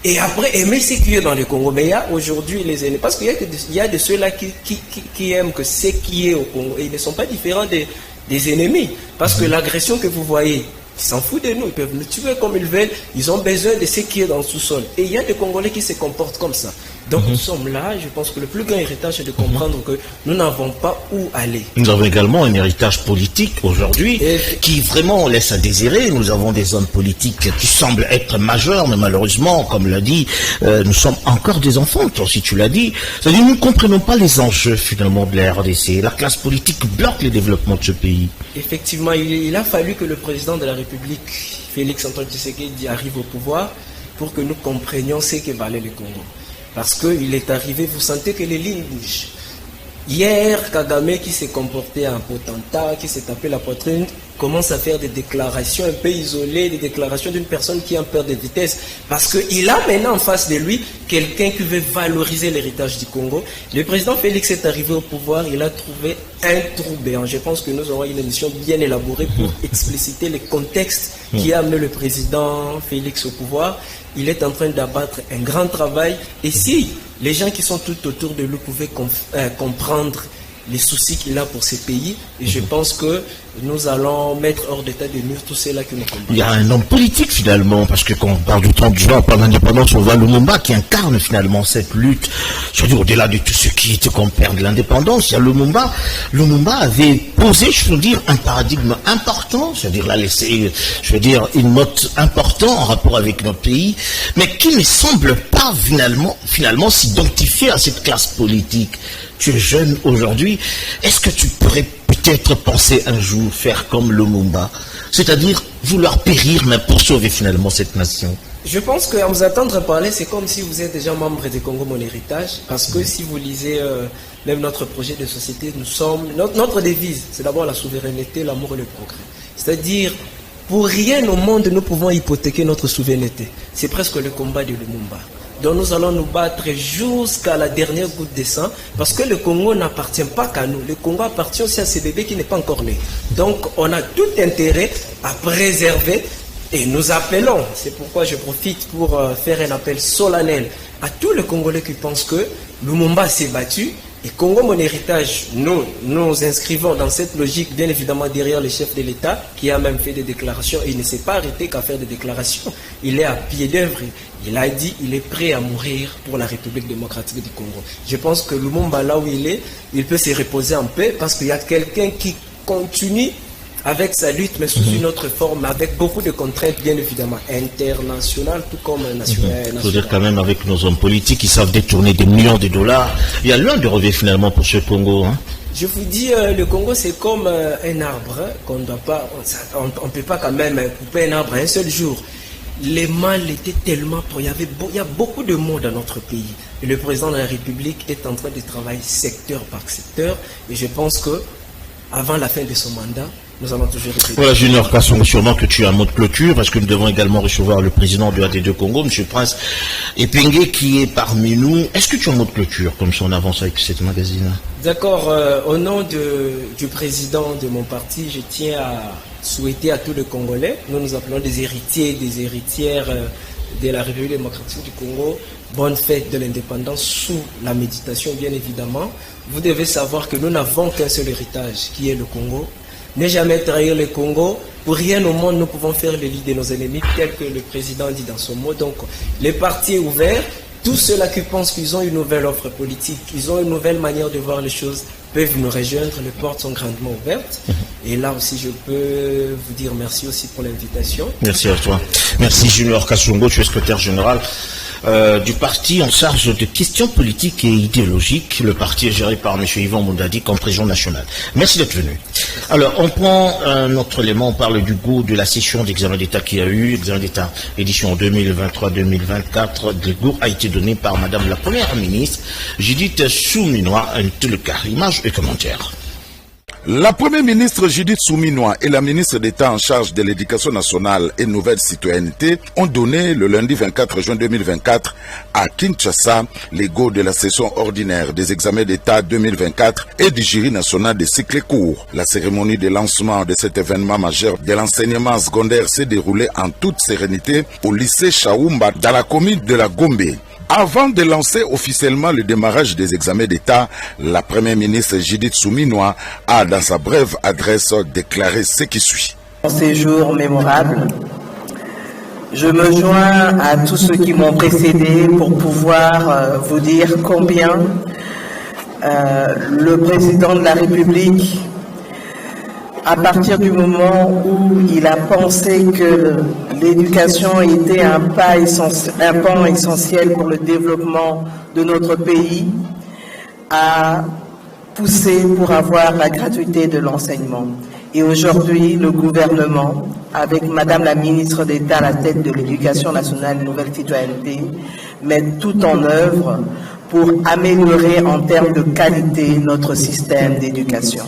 et après aimer ce qui est dans le Congo. Mais il y a aujourd'hui les ennemis, parce qu'il y a de ceux-là qui aiment que ce qui est au Congo, et ils ne sont pas différents des ennemis. Parce que l'agression que vous voyez, ils s'en foutent de nous, ils peuvent nous tuer comme ils veulent, ils ont besoin de ce qui est dans le sous-sol. Et il y a des Congolais qui se comportent comme ça. Donc nous sommes là, je pense que le plus grand héritage, c'est de comprendre que nous n'avons pas où aller. Nous avons également un héritage politique aujourd'hui qui vraiment laisse à désirer. Nous avons des hommes politiques qui semblent être majeurs, mais malheureusement, comme l'a dit, nous sommes encore des enfants, toi aussi tu l'as dit. C'est-à-dire nous ne comprenons pas les enjeux finalement de la RDC. La classe politique bloque le développement de ce pays. Effectivement, il a fallu que le président de la République, Félix Antoine Tshisekedi, arrive au pouvoir pour que nous comprenions ce que valait le Congo. Parce qu'il est arrivé, vous sentez que les lignes bougent. Hier, Kagame qui s'est comporté en potentat, qui s'est tapé la poitrine, commence à faire des déclarations un peu isolées, des déclarations d'une personne qui a peur de vitesse, parce qu'il a maintenant en face de lui quelqu'un qui veut valoriser l'héritage du Congo. Le président Félix est arrivé au pouvoir, il a trouvé un trou béant. Je pense que nous aurons une émission bien élaborée pour expliciter les contextes qui a amené le président Félix au pouvoir. Il est en train d'abattre un grand travail, et si les gens qui sont tout autour de lui pouvaient comprendre les soucis qu'il a pour ces pays, et je pense que nous allons mettre hors d'état de nuire tous ceux-là qui nous combattent. Il y a un homme politique finalement, parce que quand on parle du 30 juin, on parle d'indépendance, on voit Lumumba qui incarne finalement cette lutte. Je veux dire, au-delà de tout ce qui était qu'on perde l'indépendance, il y a Lumumba. Lumumba avait posé, je veux dire, un paradigme important, c'est-à-dire l'a laissé, je veux dire, une note importante en rapport avec notre pays, mais qui ne semble pas finalement s'identifier à cette classe politique. Tu es jeune aujourd'hui, est-ce que tu pourrais peut-être penser un jour faire comme Lumumba, c'est-à-dire vouloir périr mais pour sauver finalement cette nation? Je pense qu'à vous attendre parler, c'est comme si vous êtes déjà membre de Congo Mon Héritage, parce que si vous lisez même notre projet de société, nous sommes, notre devise, c'est d'abord la souveraineté, l'amour et le progrès. C'est-à-dire, pour rien au monde, nous pouvons hypothéquer notre souveraineté. C'est presque le combat de Lumumba. Donc nous allons nous battre jusqu'à la dernière goutte de sang, parce que le Congo n'appartient pas qu'à nous. Le Congo appartient aussi à ces bébés qui n'est pas encore né. Donc on a tout intérêt à préserver, et nous appelons, c'est pourquoi je profite pour faire un appel solennel à tous les Congolais qui pensent que Lumumba s'est battu, et Congo Mon Héritage, nous inscrivons dans cette logique, bien évidemment derrière le chef de l'État, qui a même fait des déclarations, et il ne s'est pas arrêté qu'à faire des déclarations. Il est à pied d'œuvre. Il a dit qu'il est prêt à mourir pour la République démocratique du Congo. Je pense que Lumumba, là où il est, il peut se reposer en paix, parce qu'il y a quelqu'un qui continue avec sa lutte, mais sous une autre forme, avec beaucoup de contraintes, bien évidemment, internationales, tout comme nationales. Il faut dire quand même, avec nos hommes politiques qui savent détourner des millions de dollars, il y a loin de rêver finalement pour ce Congo. Hein? Je vous dis, le Congo, c'est comme un arbre, qu'on ne doit pas, on ne peut pas quand même couper un arbre un seul jour. Les mal étaient tellement... Il y a beaucoup de mots dans notre pays. Et le président de la République est en train de travailler secteur par secteur. Et je pense que avant la fin de son mandat, nous allons toujours... Voilà, Junior Kasson, sûrement que tu as un mot de clôture, parce que nous devons également recevoir le président de AD2 Congo, M. Prince Epenge, qui est parmi nous. Est-ce que tu as un mot de clôture, comme si on avance avec cette magazine? D'accord. Au nom du président de mon parti, je tiens à souhaiter à tous les Congolais, nous appelons des héritiers, des héritières de la République démocratique du Congo, bonne fête de l'indépendance sous la méditation, bien évidemment. Vous devez savoir que nous n'avons qu'un seul héritage, qui est le Congo. Ne jamais trahir le Congo. Pour rien au monde, nous pouvons faire le lit de nos ennemis, tel que le président dit dans son mot. Donc, le parti est ouvert. Tous ceux-là qui pensent qu'ils ont une nouvelle offre politique, qu'ils ont une nouvelle manière de voir les choses, peuvent nous rejoindre. Les portes sont grandement ouvertes. Et là aussi, je peux vous dire merci aussi pour l'invitation. Merci à toi. Merci Junior Kasongo, tu es secrétaire général du parti en charge de questions politiques et idéologiques. Le parti est géré par M. Yvan Moundadi comme président national. Merci d'être venu. Alors, on prend un autre élément, on parle du goût de la session d'examen d'État qu'il y a eu, examen d'État édition 2023-2024. Le goût a été donné par Madame la Première ministre, Judith Souminois, un tout le cas, images et commentaires. La Première ministre Judith Souminois et la ministre d'État en charge de l'Éducation nationale et Nouvelle Citoyenneté ont donné le lundi 24 juin 2024 à Kinshasa les go de la session ordinaire des examens d'État 2024 et du jury national des cycles courts. La cérémonie de lancement de cet événement majeur de l'enseignement secondaire s'est déroulée en toute sérénité au lycée Chaoumba dans la commune de la Gombe. Avant de lancer officiellement le démarrage des examens d'État, la Première ministre Judith Souminois a, dans sa brève adresse, déclaré ce qui suit. En ces jours mémorables, je me joins à tous ceux qui m'ont précédé pour pouvoir vous dire combien le président de la République, à partir du moment où il a pensé que l'éducation était un pan essentiel pour le développement de notre pays, a poussé pour avoir la gratuité de l'enseignement. Et aujourd'hui, le gouvernement, avec Madame la ministre d'État à la tête de l'Éducation nationale et Nouvelle Citoyenneté, met tout en œuvre pour améliorer en termes de qualité notre système d'éducation.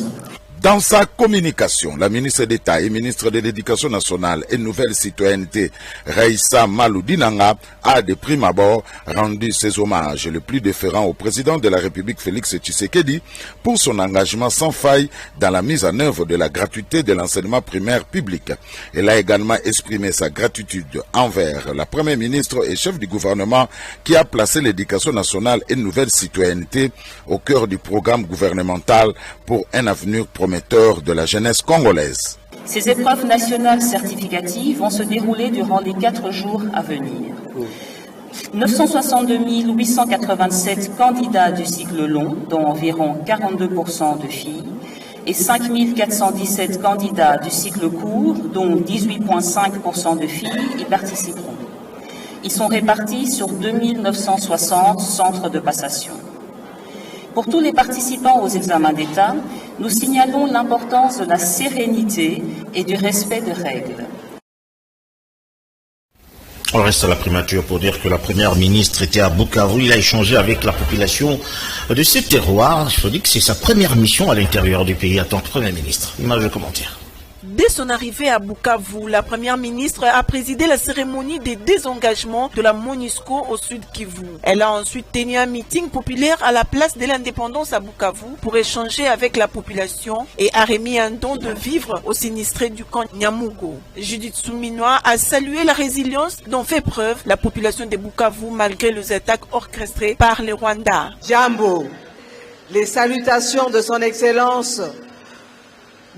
Dans sa communication, la ministre d'État et ministre de l'Éducation nationale et Nouvelle Citoyenneté, Raissa Maloudinanga, a de prime abord rendu ses hommages les plus déférents au président de la République Félix Tshisekedi pour son engagement sans faille dans la mise en œuvre de la gratuité de l'enseignement primaire public. Elle a également exprimé sa gratitude envers la première ministre et chef du gouvernement qui a placé l'éducation nationale et Nouvelle Citoyenneté au cœur du programme gouvernemental pour un avenir prometteur de la jeunesse congolaise. Ces épreuves nationales certificatives vont se dérouler durant les 4 jours à venir. 962 887 candidats du cycle long, dont environ 42% de filles, et 5 417 candidats du cycle court, dont 18,5% de filles, y participeront. Ils sont répartis sur 2960 centres de passation. Pour tous les participants aux examens d'État, nous signalons l'importance de la sérénité et du respect des règles. On reste à la primature pour dire que la première ministre était à Bukavu. Il a échangé avec la population de ce terroir. Il faut dire que c'est sa première mission à l'intérieur du pays en tant que Premier ministre. Image de commentaire. Dès son arrivée à Bukavu, la première ministre a présidé la cérémonie de désengagement de la MONUSCO au sud Kivu. Elle a ensuite tenu un meeting populaire à la place de l'indépendance à Bukavu pour échanger avec la population et a remis un don de vivres aux sinistrés du camp Nyamugo. Judith Souminois a salué la résilience dont fait preuve la population de Bukavu malgré les attaques orchestrées par le Rwanda. Jambo, les salutations de son Excellence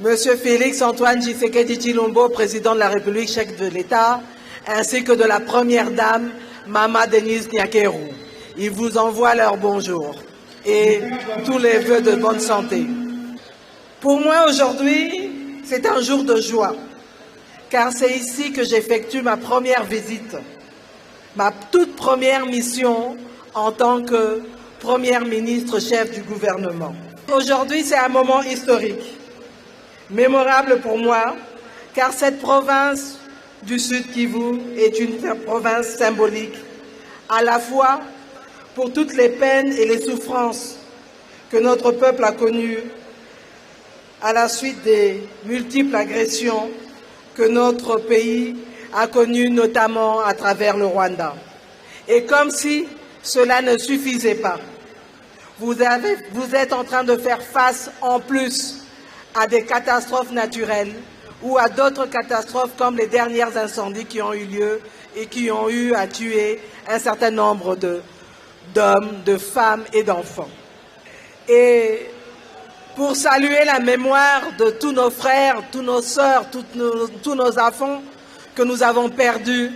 Monsieur Félix Antoine Tshisekedi Tshilombo, président de la République, chef de l'État, ainsi que de la première dame, Mama Denise Nyakeru. Ils vous envoient leur bonjour et tous les vœux de bonne santé. Pour moi, aujourd'hui, c'est un jour de joie, car c'est ici que j'effectue ma première visite, ma toute première mission en tant que première ministre chef du gouvernement. Aujourd'hui, c'est un moment historique. Mémorable pour moi, car cette province du Sud Kivu est une province symbolique, à la fois pour toutes les peines et les souffrances que notre peuple a connues à la suite des multiples agressions que notre pays a connues, notamment à travers le Rwanda. Et comme si cela ne suffisait pas, vous êtes en train de faire face en plus à des catastrophes naturelles ou à d'autres catastrophes comme les derniers incendies qui ont eu lieu et qui ont eu à tuer un certain nombre d'hommes, de femmes et d'enfants. Et pour saluer la mémoire de tous nos frères, tous nos sœurs, tous nos enfants que nous avons perdus,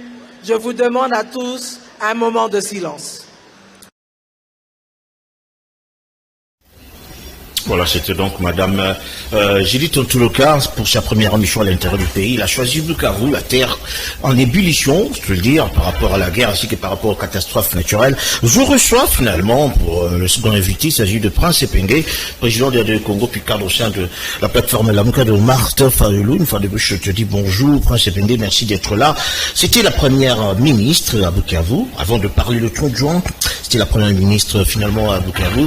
je vous demande à tous un moment de silence. Voilà, c'était donc Madame Judith Ntuluka pour sa première mission à l'intérieur du pays. Il a choisi Bukavu, la terre en ébullition, je peux le dire, par rapport à la guerre ainsi que par rapport aux catastrophes naturelles. Je reçois finalement pour le second invité, il s'agit de Prince Epenge, président de Congo, puis cadre au sein de la plateforme Lamuka de Marthe Fayulu. Une fois de plus, je te dis bonjour, Prince Epenge, merci d'être là. C'était la première ministre à Bukavu, avant de parler de Tondjouan. C'était la première ministre finalement à Bukavu.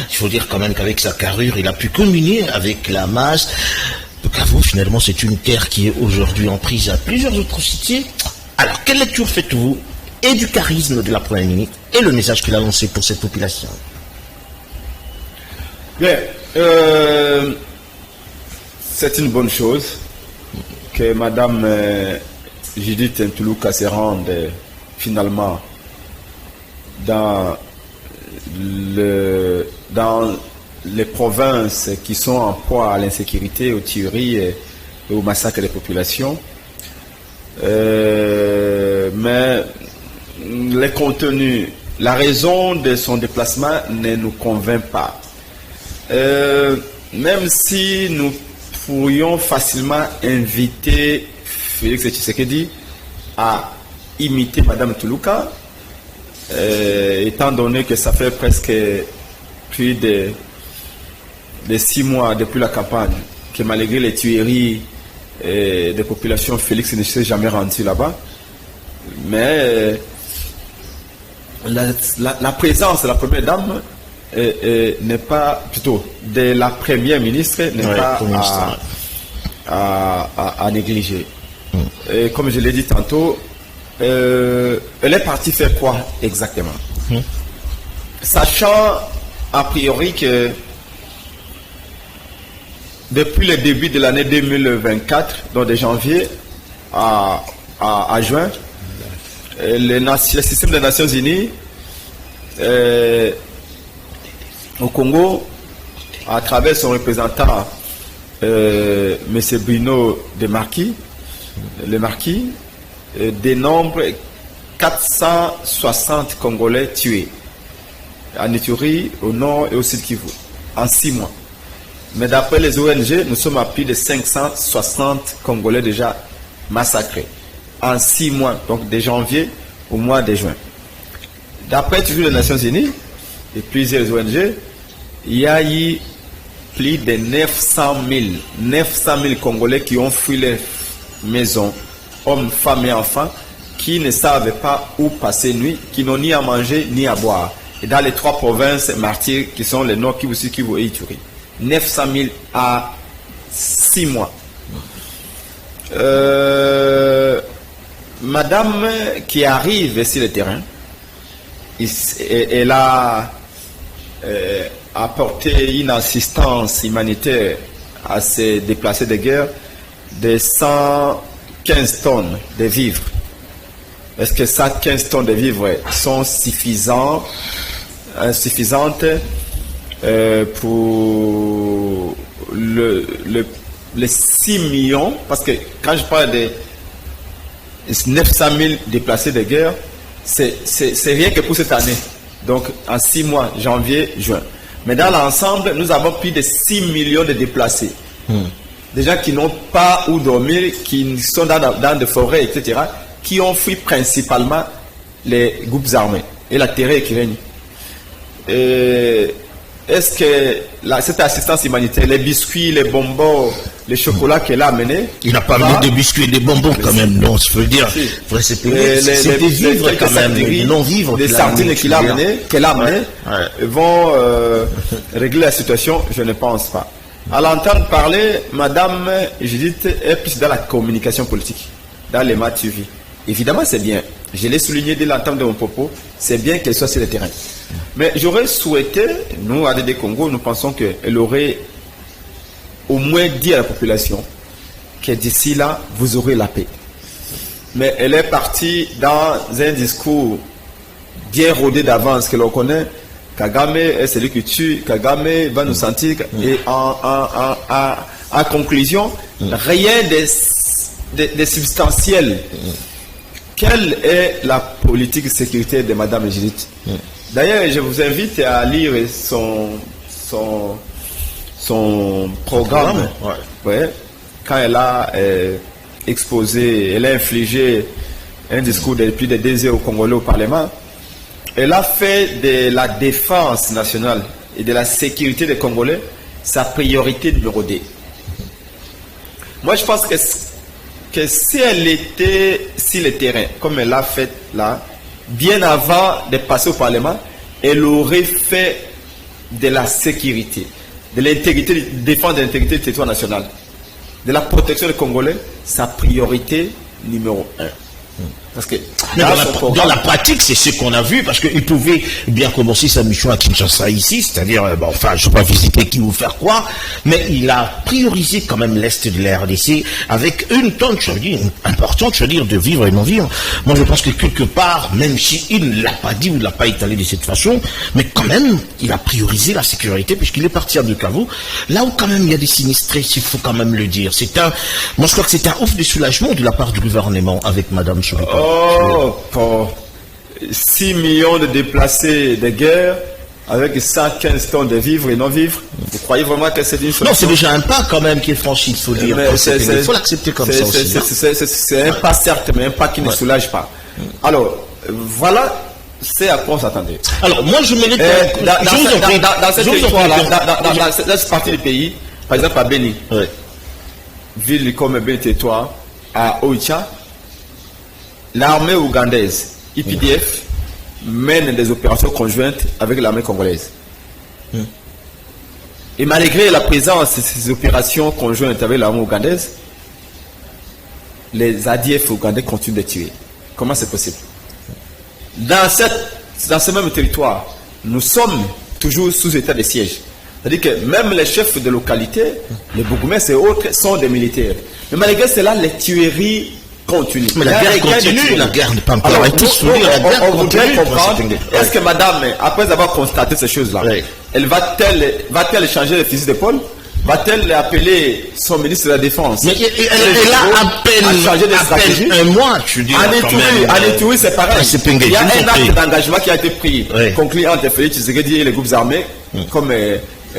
Il faut dire quand même qu'avec sa carrure, il a pu communier avec la masse. Bukavu, finalement, c'est une terre qui est aujourd'hui en prise à plusieurs atrocités. Alors, quelle lecture faites-vous et du charisme de la première ministre et le message qu'il a lancé pour cette population? Bien, c'est une bonne chose que Madame Judith Ntuluka se rende finalement dans les provinces qui sont en proie à l'insécurité, aux tueries et au massacre des populations. Mais les contenus, la raison de son déplacement ne nous convainc pas. Même si nous pourrions facilement inviter Félix Tshisekedi à imiter Madame Ntuluka, étant donné que ça fait presque plus de 6 mois depuis la campagne, que malgré les tueries des populations, Félix ne s'est jamais rendu là-bas. Mais la présence de la première dame n'est pas, plutôt, de la première ministre n'est pas à négliger. Et comme je l'ai dit tantôt, elle est partie faire quoi exactement? Sachant a priori que depuis le début de l'année 2024, donc de janvier à juin, le système des Nations Unies au Congo, à travers son représentant M. Bruno le Marquis, dénombre 460 Congolais tués en Ituri, au nord et au sud Kivu, en 6 mois. Mais d'après les ONG, nous sommes à plus de 560 Congolais déjà massacrés en 6 mois, donc de janvier au mois de juin. D'après toujours les Nations Unies et plusieurs ONG, il y a eu plus de 900 000 Congolais qui ont fui les maisons, hommes, femmes et enfants, qui ne savent pas où passer nuit, qui n'ont ni à manger ni à boire. Et dans les 3 provinces martyrs qui sont les Nord Kivu, Sud Kivu et Ituri. 900 000 à 6 mois. Madame qui arrive sur le terrain, elle a apporté une assistance humanitaire à ces déplacés de guerre de 115 tonnes de vivres. Est-ce que 115 tonnes de vivres sont insuffisantes pour les 6 millions? Parce que quand je parle de 900 000 déplacés de guerre, c'est rien que pour cette année. Donc en 6 mois, janvier, juin. Mais dans l'ensemble, nous avons plus de 6 millions de déplacés. Des gens qui n'ont pas où dormir, qui sont dans des forêts, etc., qui ont fui principalement les groupes armés et la terreur qui règne. Est-ce que cette assistance humanitaire, les biscuits, les bonbons, les chocolats qu'elle a amenés... Il n'a pas amené de biscuits et de bonbons quand même, non, je veux dire. C'est des vivres quand même, des non-vivres. Les sardines qu'elle a amenées vont régler la situation, je ne pense pas. À l'entendre parler, Madame Judith est plus dans la communication politique, dans les matchs suivis. Évidemment, c'est bien. Je l'ai souligné dès l'entente de mon propos, c'est bien qu'elle soit sur le terrain. Mais j'aurais souhaité, nous, ADD Congo, nous pensons qu'elle aurait au moins dit à la population que d'ici là, vous aurez la paix. Mais elle est partie dans un discours bien rodé d'avance que l'on connaît. Kagame est celui qui tue, Kagame va nous sentir. Et en conclusion, rien de substantiel. Quelle est la politique sécuritaire de Madame Judith? D'ailleurs, je vous invite à lire son programme. Quand elle a exposé, elle a infligé un discours de plus de 2 heures au Congolais au Parlement. Elle a fait de la défense nationale et de la sécurité des Congolais sa priorité numéro 2. Moi, je pense que si elle était sur le terrain, comme elle l'a fait là, bien avant de passer au Parlement, elle aurait fait de la sécurité, de l'intégrité, de défendre l'intégrité du territoire national, de la protection des Congolais, sa priorité numéro 1. Parce que dans la pratique, c'est ce qu'on a vu, parce qu'il pouvait bien commencer sa mission à Kinshasa ici, c'est-à-dire, je ne vais pas visiter qui ou faire quoi, mais il a priorisé quand même l'Est de la RDC avec une tonne, je veux dire, importante, je veux dire, de vivre et non-vivre. Moi, je pense que quelque part, même s'il ne l'a pas dit ou ne l'a pas étalé de cette façon, mais quand même, il a priorisé la sécurité, puisqu'il est parti à Bukavu, là où quand même il y a des sinistrés, il faut quand même le dire. Moi, je crois que c'est un ouf de soulagement de la part du gouvernement avec Madame Soulika. 6 millions de déplacés de guerre avec 115 tonnes de vivres et non-vivres. Vous croyez vraiment que c'est une solution? Non, c'est déjà un pas quand même qui est franchi, il faut dire. Il faut l'accepter comme ça aussi. C'est un pas certes, mais un pas qui ne soulage pas. Alors, voilà, c'est à quoi on s'attendait. Alors, moi je me dans cette territoire-là, dans cette partie du pays, par exemple à Beni, ville comme Beni territoire, à Oicha, l'armée ougandaise, IPDF, mène des opérations conjointes avec l'armée congolaise. Et malgré la présence de ces opérations conjointes avec l'armée ougandaise, les ADF ougandais continuent de tuer. Comment c'est possible? Dans ce même territoire, nous sommes toujours sous état de siège. C'est-à-dire que même les chefs de localité, les bourgmestres et autres, sont des militaires. Mais malgré cela, les tueries continuent. Mais la guerre continue, la guerre n'est pas encore arrêtée. On voudrait comprendre, est-ce que madame, après avoir constaté ces choses-là, elle va-t-elle changer les fusils d'épaule? Va-t-elle appeler son ministre de la Défense? Mais elle a à peine un mois, tu dis. En Ituri, c'est pareil. Il y a un acte d'engagement qui a été pris, conclu entre Félix Tshisekedi et les groupes armés, comme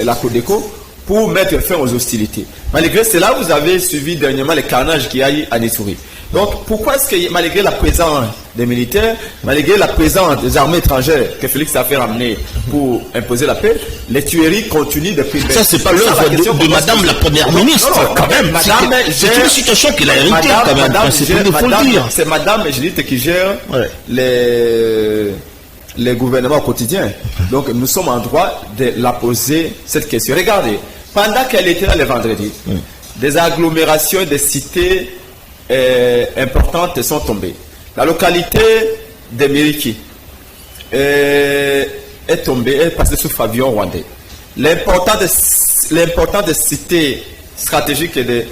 la Codeco, pour mettre fin aux hostilités. Malgré cela, vous avez suivi dernièrement les carnages qu'il y a eu en Ituri. Donc, pourquoi est-ce que malgré la présence des militaires, malgré la présence des armées étrangères que Félix a fait ramener pour imposer la paix, les tueries continuent depuis... Ça, c'est pas l'œuvre de madame la première ministre, quand même. C'est une situation qu'il a héritée, quand même. C'est madame Judith qui gère les gouvernements quotidiens. Donc, nous sommes en droit de la poser, cette question. Regardez, pendant qu'elle était là le vendredi, des agglomérations des cités importantes sont tombées. La localité de Miriki est tombée, est passée sous pavillon rwandais. L'importante cité stratégique de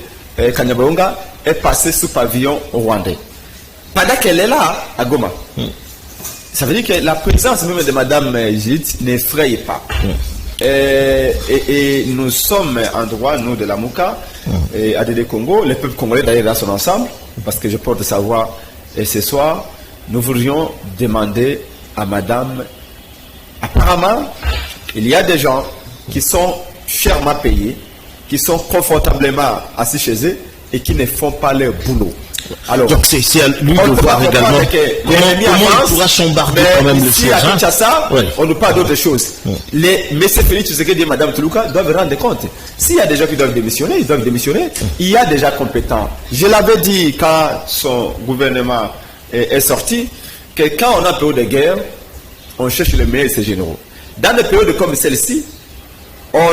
Kanyabayonga est passée sous pavillon rwandais. Pendant qu'elle est là, à Goma, ça veut dire que la présence même de Madame Judith n'effraie pas. Et nous sommes en droit, nous de la Mouka, et ADD Congo, le peuple congolais d'ailleurs dans son ensemble, parce que je porte sa voix, et ce soir, nous voudrions demander à Madame, apparemment, il y a des gens qui sont chèrement payés, qui sont confortablement assis chez eux, et qui ne font pas leur boulot. Alors, donc c'est à lui de voir également comment on pourra chambarder quand même le siège. À Kinshasa, on nous parle d'autres choses. Les M. Félix Tshisekedi et Mme Toulouka doivent rendre compte. S'il y a des gens qui doivent démissionner, ils doivent démissionner. Il y a déjà compétents. Je l'avais dit quand son gouvernement est sorti, que quand on a une période de guerre, on cherche les meilleurs de ses généraux. Dans des périodes comme celle-ci, on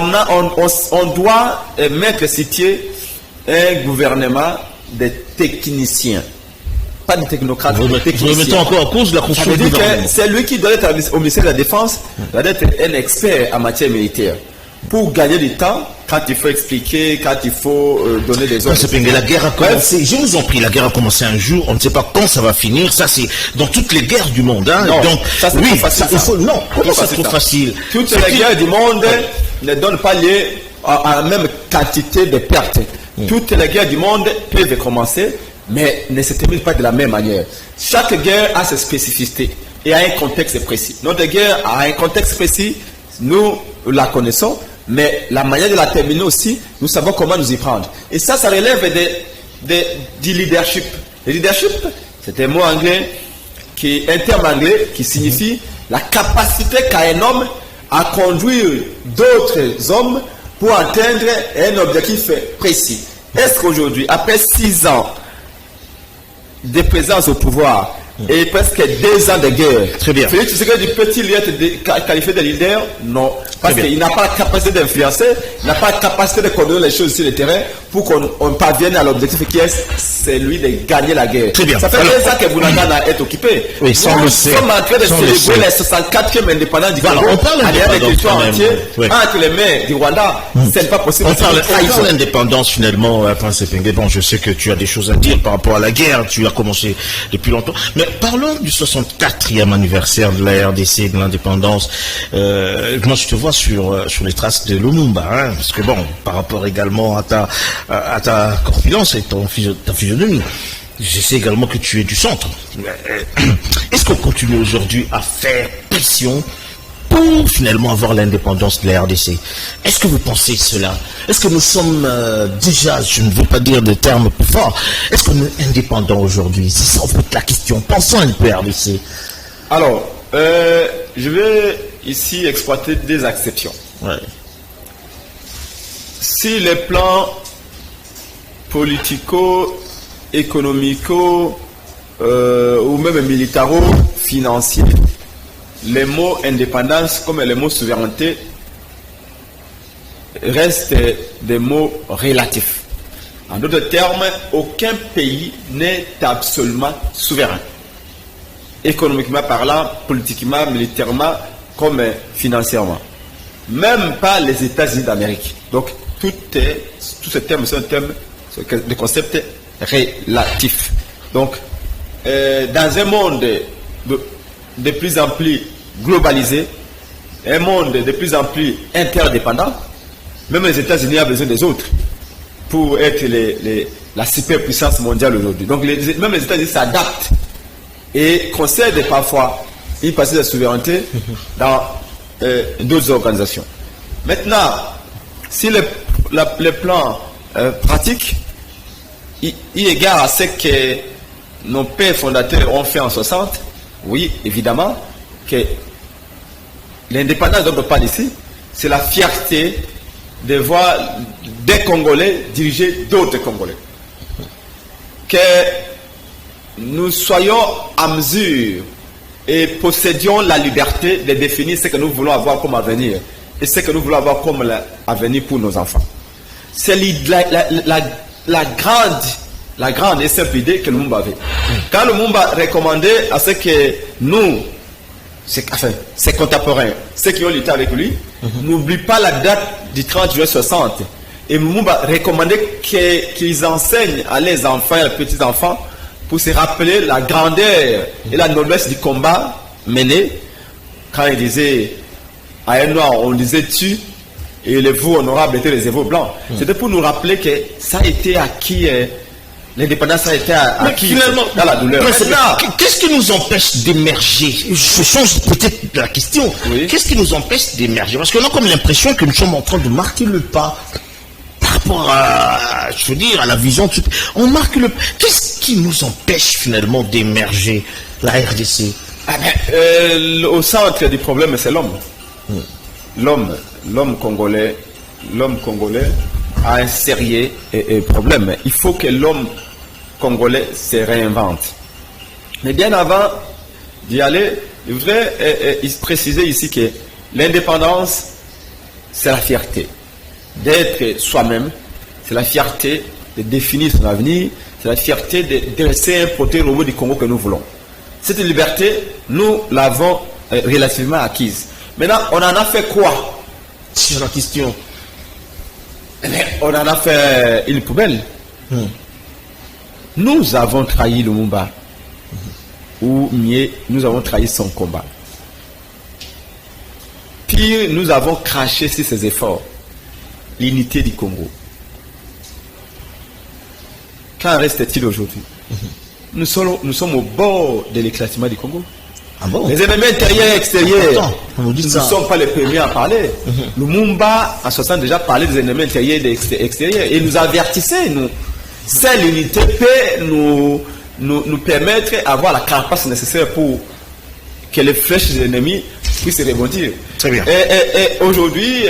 doit mettre citier un gouvernement des techniciens, pas des technocrates. Vous remettez encore en cause la construction du gouvernement. C'est lui qui doit être au ministère de la Défense, doit être un expert en matière militaire pour gagner du temps quand il faut expliquer, quand il faut donner des ordres. La guerre a commencé, je vous en prie, la guerre a commencé un jour, on ne sait pas quand ça va finir, ça c'est dans toutes les guerres du monde. Hein. Non, donc, ça c'est trop facile. Non, comment c'est trop facile? Toutes les guerres du monde ne donnent pas lieu à la même quantité de pertes. Toutes les guerres du monde peuvent commencer, mais ne se terminent pas de la même manière. Chaque guerre a ses spécificités et a un contexte précis. Notre guerre a un contexte précis, nous la connaissons, mais la manière de la terminer aussi, nous savons comment nous y prendre. Et ça relève du leadership. Le leadership, c'est un mot anglais, un terme anglais qui signifie la capacité qu'a un homme à conduire d'autres hommes pour atteindre un objectif précis. Est-ce qu'aujourd'hui, après 6 ans de présence au pouvoir et presque 2 ans de guerre, très bien. Félix Tshisekedi peut-il être qualifié de leader? Non. Parce qu'il n'a pas la capacité d'influencer, il n'a pas la capacité de conduire les choses sur le terrain pour qu'on parvienne à l'objectif qui est celui de gagner la guerre. Très bien. Ça fait 2 ans que Bounagana est occupé. Oui, sans nous le sait. sommes en train de célébrer les 64e indépendants du Congo. On parle d'indépendance entre les mains du Rwanda. C'est pas possible. On parle d'indépendance finalement, Prince Epenge. Bon, je sais que tu as des choses à dire par rapport à la guerre. Tu as commencé depuis longtemps. Mais parlons du 64e anniversaire de la RDC, de l'indépendance. Moi, je te vois sur les traces de Lumumba, hein, parce que bon, par rapport également à ta corpulence et ta physionomie, je sais également que tu es du centre. Est-ce qu'on continue aujourd'hui à faire pression pour finalement avoir l'indépendance de la RDC? Est-ce que vous pensez cela? Est-ce que nous sommes déjà, je ne veux pas dire de termes plus forts, est-ce qu'on est indépendant aujourd'hui? C'est ça en fait la question. Pensons un peu RDC. Alors, je vais ici exploiter des exceptions. Ouais. Si les plans politico-économico ou même militaro-financiers, les mots indépendance comme les mots souveraineté restent des mots relatifs. En d'autres termes, aucun pays n'est absolument souverain. Économiquement parlant, politiquement, militairement, comme financièrement. Même pas les États-Unis d'Amérique. Donc, tous ces termes sont des concepts relatifs. Donc, dans un monde de plus en plus globalisé, un monde de plus en plus interdépendant, même les États-Unis ont besoin des autres pour être la superpuissance mondiale aujourd'hui. Donc, même les États-Unis s'adaptent et concèdent parfois une partie de la souveraineté dans d'autres organisations. Maintenant, si le plan pratique, eu égard à ce que nos pères fondateurs ont fait en 60, oui, évidemment, que l'indépendance dont on parle ici, c'est la fierté de voir des Congolais diriger d'autres Congolais. Que nous soyons en mesure et possédions la liberté de définir ce que nous voulons avoir comme avenir et ce que nous voulons avoir comme avenir pour nos enfants. C'est la grande et simple idée que le Lumumba avait. Quand le Lumumba recommandait à ce que nous, ses contemporains, ceux qui ont lutté avec lui, n'oublient pas la date du 30 juin 60. Et Lumumba recommandait qu'ils enseignent à les enfants et aux petits-enfants pour se rappeler la grandeur et la noblesse du combat mené. Quand il disait à un noir, on disait tu, et les veaux honorables étaient les évaux blancs. C'était pour nous rappeler que ça a été acquis, l'indépendance a été acquis finalement, dans la douleur. Qu'est-ce qui nous empêche d'émerger? Je change peut-être la question. Oui. Qu'est-ce qui nous empêche d'émerger? Parce qu'on a comme l'impression que nous sommes en train de marquer le pas par rapport à, je veux dire, à la vision. On marque le pas. Qu'est-ce qui nous empêche finalement d'émerger, la RDC? Au centre du problème, c'est l'homme. L'homme congolais a un sérieux problème. Il faut que l'homme congolais se réinvente. Mais bien avant d'y aller, je voudrais préciser ici que l'indépendance, c'est la fierté d'être soi-même, c'est la fierté de définir son avenir, c'est la fierté de dresser un portrait robot du Congo que nous voulons. Cette liberté, nous l'avons relativement acquise. Maintenant, on en a fait quoi? C'est la question. On en a fait une poubelle. Nous avons trahi le Lumumba. Ou mieux, nous avons trahi son combat. Pire, nous avons craché sur ses efforts. L'unité du Congo. Qu'en reste-t-il aujourd'hui? Nous sommes au bord de l'éclatement du Congo. Ah bon? Les ennemis intérieurs et extérieurs, nous ne sommes pas les premiers à parler. Le Lumumba, en 60, déjà parlait des ennemis intérieurs et extérieurs. Et nous avertissait, nous. Seule l'unité peut nous permettre d'avoir la carapace nécessaire pour que les flèches des ennemis puissent rebondir. Très bien. Et aujourd'hui,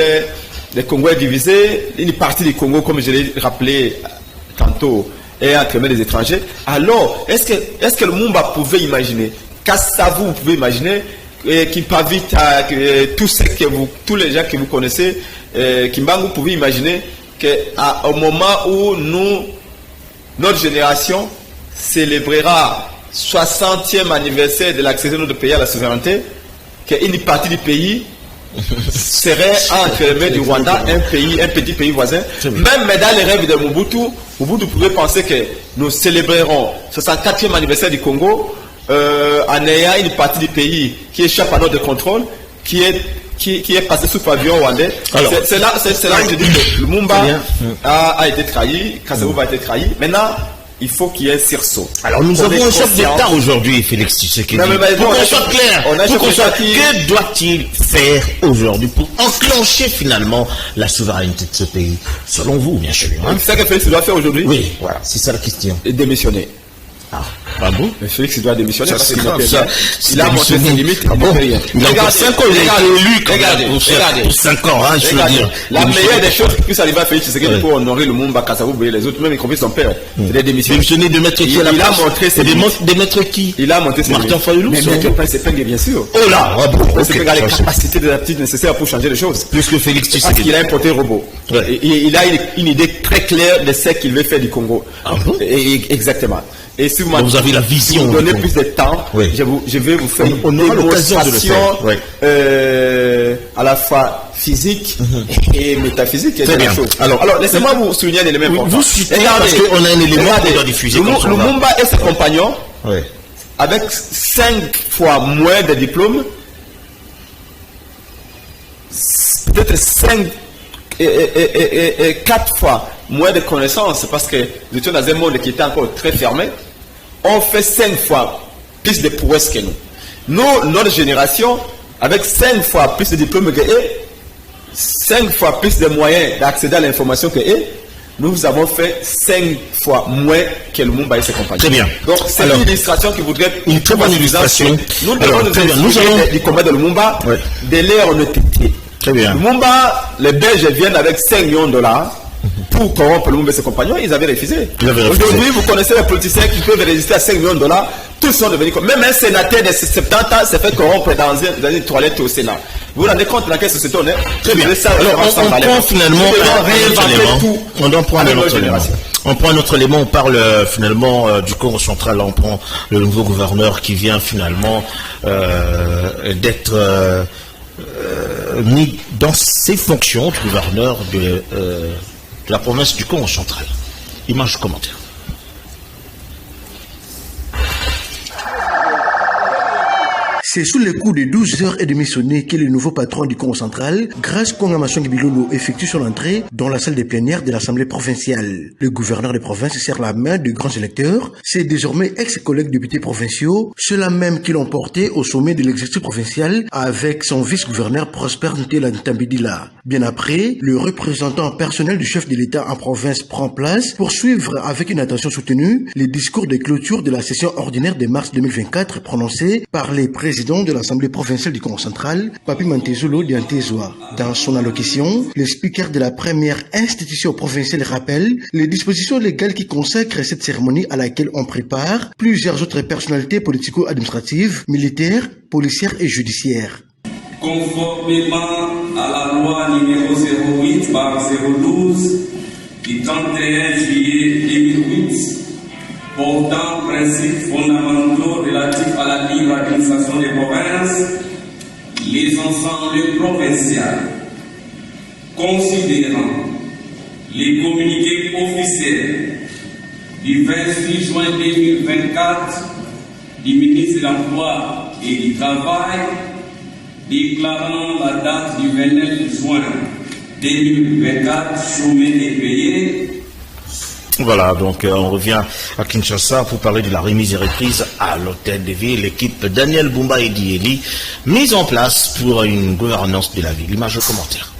le Congo est divisé. Une partie du Congo, comme je l'ai rappelé tantôt, est entre les mains des étrangers. Alors, est-ce que le Lumumba pouvait imaginer? Kassavou, vous pouvez imaginer, Kimpavita, tous les gens que vous connaissez, Kimbangu, vous pouvez imaginer qu'au moment où notre génération célébrera 60e anniversaire de l'accession de notre pays à la souveraineté, qu'une partie du pays serait entre les mains du Rwanda, un petit pays voisin. Même dans les rêves de Mobutu pouvait penser que nous célébrerons 64e anniversaire du Congo en ayant une partie du pays qui échappe à notre contrôle, qui est passé sous pavillon rwandais. C'est là où je dis que le Lumumba a été trahi, Kasavubu a été trahi. Maintenant, il faut qu'il y ait un sursaut. Alors nous avons un chef d'État aujourd'hui, Félix Tshisekedi. Pour qu'on soit clair, que doit-il faire aujourd'hui pour enclencher finalement la souveraineté de ce pays? Selon vous, bien sûr. C'est ça que Félix doit faire aujourd'hui? Oui, voilà, c'est ça la question. Et démissionner. Ah bon? Mais Félix doit démissionner Ça, parce c'est qu'il grave, n'a ça. il a montré ses limites. Ah bon? Il a encore 5 ans, il a été élu quand même pour 5 ans, hein, je veux dire. La meilleure des choses qui puisse arriver à Félix Tshisekedi pour honorer le Mumba Kasavubu et les autres, même y compris son père, c'est des démissions. Démissionner de mettre qui à la place? Il a montré ses limites. De mettre qui? Il a montré ses Martin Fayoulou? Mais Maître Prince Epenge, bien sûr. Oh là, ah bon, Prince Epenge a les capacités de l'aptitude nécessaires pour changer les choses. Plus que Félix Tshisekedi. Parce qu'il a un porté robot. Il a une idée très claire de ce qu'il veut faire du Congo. Ah bon? Exactement. Et si vous avez la vision. Vous donnez plus de temps, je vais vous faire une démonstration à la fois physique et métaphysique. Très bien. Alors laissez-moi vous souligner un élément important. Vous citez parce qu'on a un élément qu'on doit diffuser. Lumumba et ses compagnons, avec 5 fois moins de diplômes, peut-être 5 et 4 fois moins de connaissances, parce que nous étions dans un monde qui était encore très fermé, on fait 5 fois plus de prouesses que nous. Nous, notre génération, avec 5 fois plus de diplômes que eux, 5 fois plus de moyens d'accéder à l'information que eux, nous avons fait 5 fois moins que le Mumba et ses compagnons. Très bien. Donc c'est une illustration qui voudrait être une très bonne illustration. Nous devons nous inspirer du combat de Lumumba, de leur honnêteté. Très bien. Lumumba, les Belges viennent avec 5 millions de dollars pour corrompre Lumumba et ses compagnons, ils avaient refusé. Aujourd'hui, vous connaissez les politiciens qui peuvent résister à 5 millions de dollars, tous sont devenus comme. Même un sénateur de 70 ans s'est fait corrompre dans une toilette au Sénat. Vous vous rendez compte dans quelle société on est? Très bien. Alors, on prend finalement un autre élément. On prend un autre élément, on parle finalement du Congo central, là, on prend le nouveau gouverneur qui vient finalement d'être mis dans ses fonctions de gouverneur de la province du Congo central. Image commentaire. C'est sous les coups de 12h30 sonnées que le nouveau patron du Congo central, Grace Kongamation Gibilolo, effectue son entrée dans la salle des plénières de l'Assemblée provinciale. Le gouverneur de province serre la main de grands électeurs, ses désormais ex-collègues députés provinciaux, ceux-là même qui l'ont porté au sommet de l'exécutif provincial avec son vice-gouverneur Prosper Ntela Ntambidila. Bien après, le représentant personnel du chef de l'État en province prend place pour suivre avec une attention soutenue les discours de clôture de la session ordinaire de mars 2024 prononcés par les présidents de l'Assemblée provinciale du Congo central, Papi Mantezolo Diantezwa. Dans son allocution, le speaker de la première institution provinciale rappelle les dispositions légales qui consacrent cette cérémonie à laquelle on prépare plusieurs autres personnalités politico-administratives, militaires, policières et judiciaires. Conformément à la loi numéro 08/012 du 31 juillet 2008, portant principes fondamentaux relatifs à la libre administration des provinces, les assemblées provinciales, considérant les communiqués officiels du 26 juin 2024 du ministre de l'Emploi et du Travail, déclarant la date du 29 juin 2024 chômé et payé. Voilà, donc on revient à Kinshasa pour parler de la remise et reprise à l'hôtel de ville. L'équipe Daniel Bumba et Dieli, mise en place pour une gouvernance de la ville. Image de commentaire.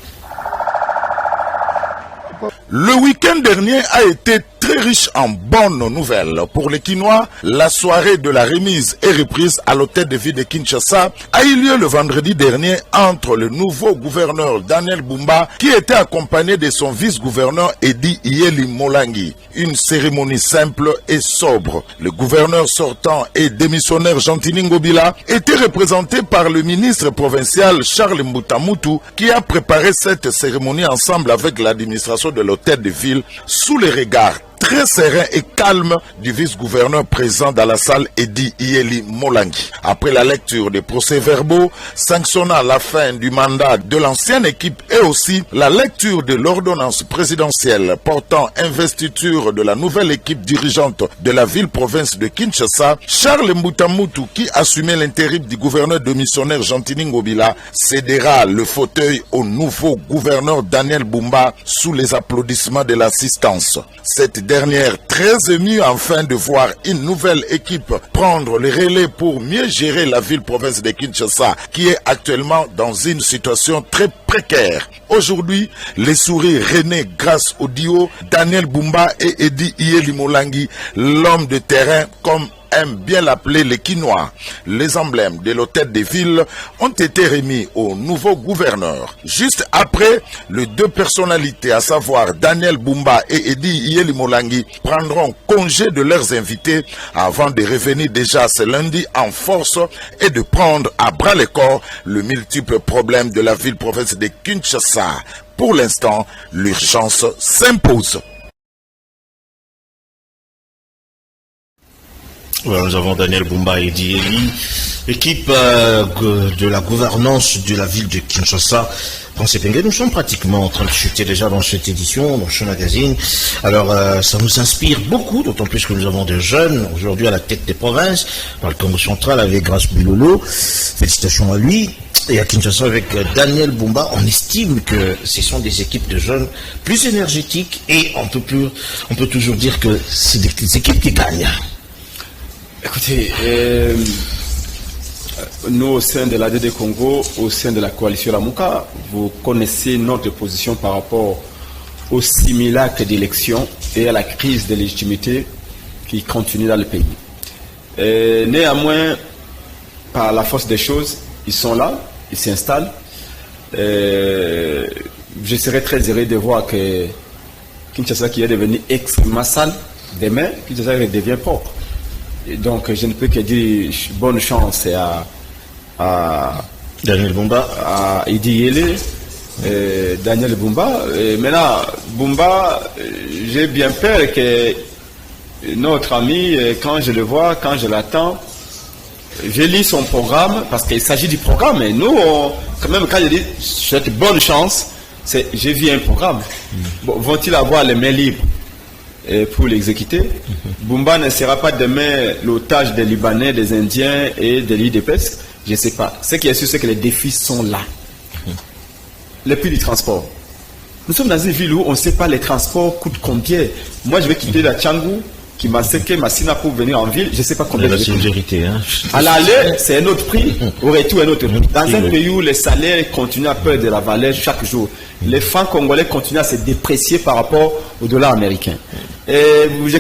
Le week-end dernier a été très riche en bonnes nouvelles. Pour les Quinois, la soirée de la remise et reprise à l'hôtel de ville de Kinshasa a eu lieu le vendredi dernier entre le nouveau gouverneur Daniel Bumba qui était accompagné de son vice-gouverneur Edi Iyeli Molangi. Une cérémonie simple et sobre. Le gouverneur sortant et démissionnaire Gentini Ngobila était représenté par le ministre provincial Charles Mbutamutu qui a préparé cette cérémonie ensemble avec l'administration de l'hôtel de ville sous les regards très serein et calme du vice-gouverneur présent dans la salle Edi Iyeli Molangi. Après la lecture des procès-verbaux sanctionnant la fin du mandat de l'ancienne équipe et aussi la lecture de l'ordonnance présidentielle portant investiture de la nouvelle équipe dirigeante de la ville-province de Kinshasa, Charles Mbutamutu, qui assumait l'intérim du gouverneur démissionnaire Gentini Ngobila, cédera le fauteuil au nouveau gouverneur Daniel Bumba sous les applaudissements de l'assistance. Cette dernière, très émue enfin de voir une nouvelle équipe prendre le relais pour mieux gérer la ville-province de Kinshasa, qui est actuellement dans une situation très précaire. Aujourd'hui, les sourires renaissent grâce au duo Daniel Bumba et Edi Iyeli Molangi, l'homme de terrain comme aiment bien l'appeler les Quinois. Les emblèmes de l'hôtel des villes ont été remis au nouveau gouverneur. Juste après, les deux personnalités, à savoir Daniel Bumba et Edi Iyeli-Molangi, prendront congé de leurs invités avant de revenir déjà ce lundi en force et de prendre à bras le corps le multiple problème de la ville-province de Kinshasa. Pour l'instant, l'urgence s'impose. Voilà, nous avons Daniel Bumba et Edi Iyeli, équipe de la gouvernance de la ville de Kinshasa. Nous sommes pratiquement en train de chuter déjà dans cette édition, dans ce magazine. Alors, ça nous inspire beaucoup, d'autant plus que nous avons des jeunes aujourd'hui à la tête des provinces, dans le Congo central avec Grace Bilolo. Félicitations à lui. Et à Kinshasa avec Daniel Bumba, on estime que ce sont des équipes de jeunes plus énergétiques et on peut toujours dire que c'est des équipes qui gagnent. Écoutez, nous au sein de l'ADD Congo, au sein de la coalition Lamuka, vous connaissez notre position par rapport au simulacre d'élection et à la crise de légitimité qui continue dans le pays. Néanmoins, par la force des choses, ils sont là, ils s'installent. Je serais très heureux de voir que Kinshasa, qui est devenu extrêmement sale, demain, Kinshasa devient propre. Et donc, je ne peux que dire bonne chance à Daniel Bumba, à Edi Iyeli, Daniel Bumba. Et maintenant, Bumba, j'ai bien peur que notre ami, quand je le vois, quand je l'attends, je lis son programme, parce qu'il s'agit du programme. Et nous, quand même, quand je dis cette bonne chance, c'est j'ai vu un programme. Bon, vont-ils avoir les mains libres pour l'exécuter? Bumba ne sera pas demain l'otage des Libanais, des Indiens et des l'IDPS. Je ne sais pas. Ce qui est sûr, c'est que les défis sont là. Les prix du transport. Nous sommes dans une ville où on ne sait pas les transports coûtent combien. Moi, je vais quitter la Tchangou, qui m'a séqué Massina pour venir en ville. Je ne sais pas combien. C'est une vérité. Hein. À l'aller, c'est un autre prix. Au retour, un autre prix. Dans un pays où les salaires continuent à perdre de la valeur chaque jour, les francs congolais continuent à se déprécier par rapport au dollar américain. Et je vais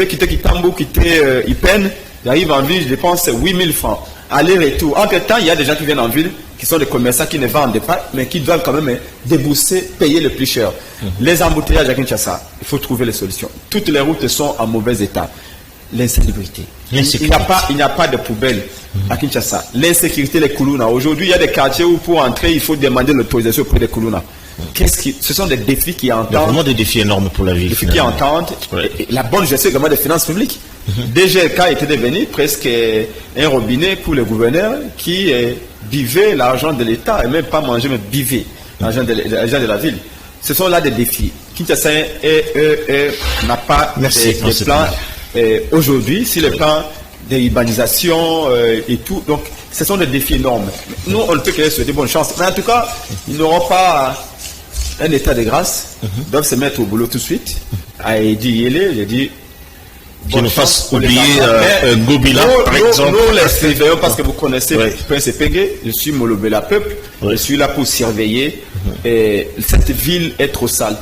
quitter Kitambo, quitter Ipen. J'arrive en ville, je dépense 8000 francs. Aller-retour. Entre-temps, il y a des gens qui viennent en ville, qui sont des commerçants qui ne vendent pas, mais qui doivent quand même débourser, payer le plus cher. Les embouteillages à Kinshasa, il faut trouver les solutions. Toutes les routes sont en mauvais état. L'insalubrité. Il n'y a pas de poubelle à Kinshasa. L'insécurité, les Koulouna. Aujourd'hui, il y a des quartiers où pour entrer, il faut demander l'autorisation auprès des Koulouna. Ce sont des défis qui entendent. Il y a vraiment des défis énormes pour la ville. Des défis qui entendent. La bonne gestion également des finances publiques. DGK était devenu presque un robinet pour les gouverneurs qui bivaient l'argent de l'État et même pas manger, mais bivaient l'argent de la ville. Ce sont là des défis. Kinshasa n'a pas de plans aujourd'hui, si les plans d'urbanisation et tout. Donc, ce sont des défis énormes. Nous, on ne peut que souhaiter bonne chance. Mais en tout cas, ils n'auront pas un état de grâce. Ils doivent se mettre au boulot tout de suite. À Edi Iyeli, j'ai dit. Qui nous fasse oublier Ngobila, par exemple. Nous les surveillons parce que vous connaissez Prince Epenge. Je suis Molobela Peuple. Je suis là pour surveiller. Et cette ville est trop sale.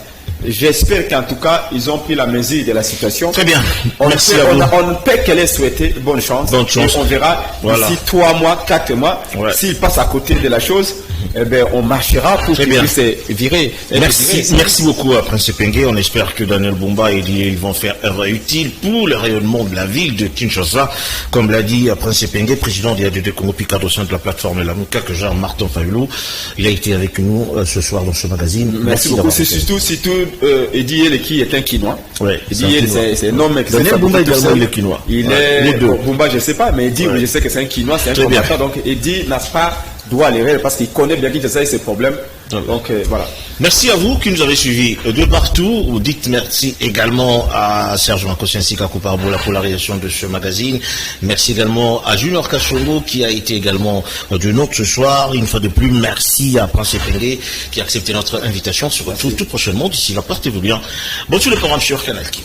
J'espère qu'en tout cas, ils ont pris la mesure de la situation. Très bien. Merci à vous. On ne peut que les souhaiter bonne chance. Bonne chance. Et on verra d'ici 3 mois, 4 mois. S'ils passent à côté de la chose, eh bien, on marchera pour qu'ils puissent virer. Merci beaucoup à Prince Epenge. On espère que Daniel Bumba et ils vont faire œuvre utile pour le rayonnement de la ville de Kinshasa. Comme l'a dit Prince Epenge, président de l'ADD Congo Picard au sein de la plateforme Lamuka, que gère Martin Fayulu. Il a été avec nous ce soir dans ce magazine. Merci beaucoup. C'est surtout Edi Iyeli qui est un Quinois. Edi Iyeli, c'est un homme qui Daniel Bumba également le Quinois. Il est Bumba, je ne sais pas, mais Edi, je sais que c'est un Quinois, c'est un combattant. Donc Edi n'a pas droit à l'erreur parce qu'il connaît bien Kinshasa et ses problèmes. Donc voilà. Merci à vous qui nous avez suivis de partout. Vous dites merci également à Serge Mankosiansi Kakuparbo pour la réalisation de ce magazine. Merci également à Junior Kachongo qui a été également de nôtre ce soir. Une fois de plus, merci à Prince Epenge qui a accepté notre invitation. On se retrouve tout prochainement. D'ici là, portez-vous bien. Bon, tout le programme sur Canal Kin.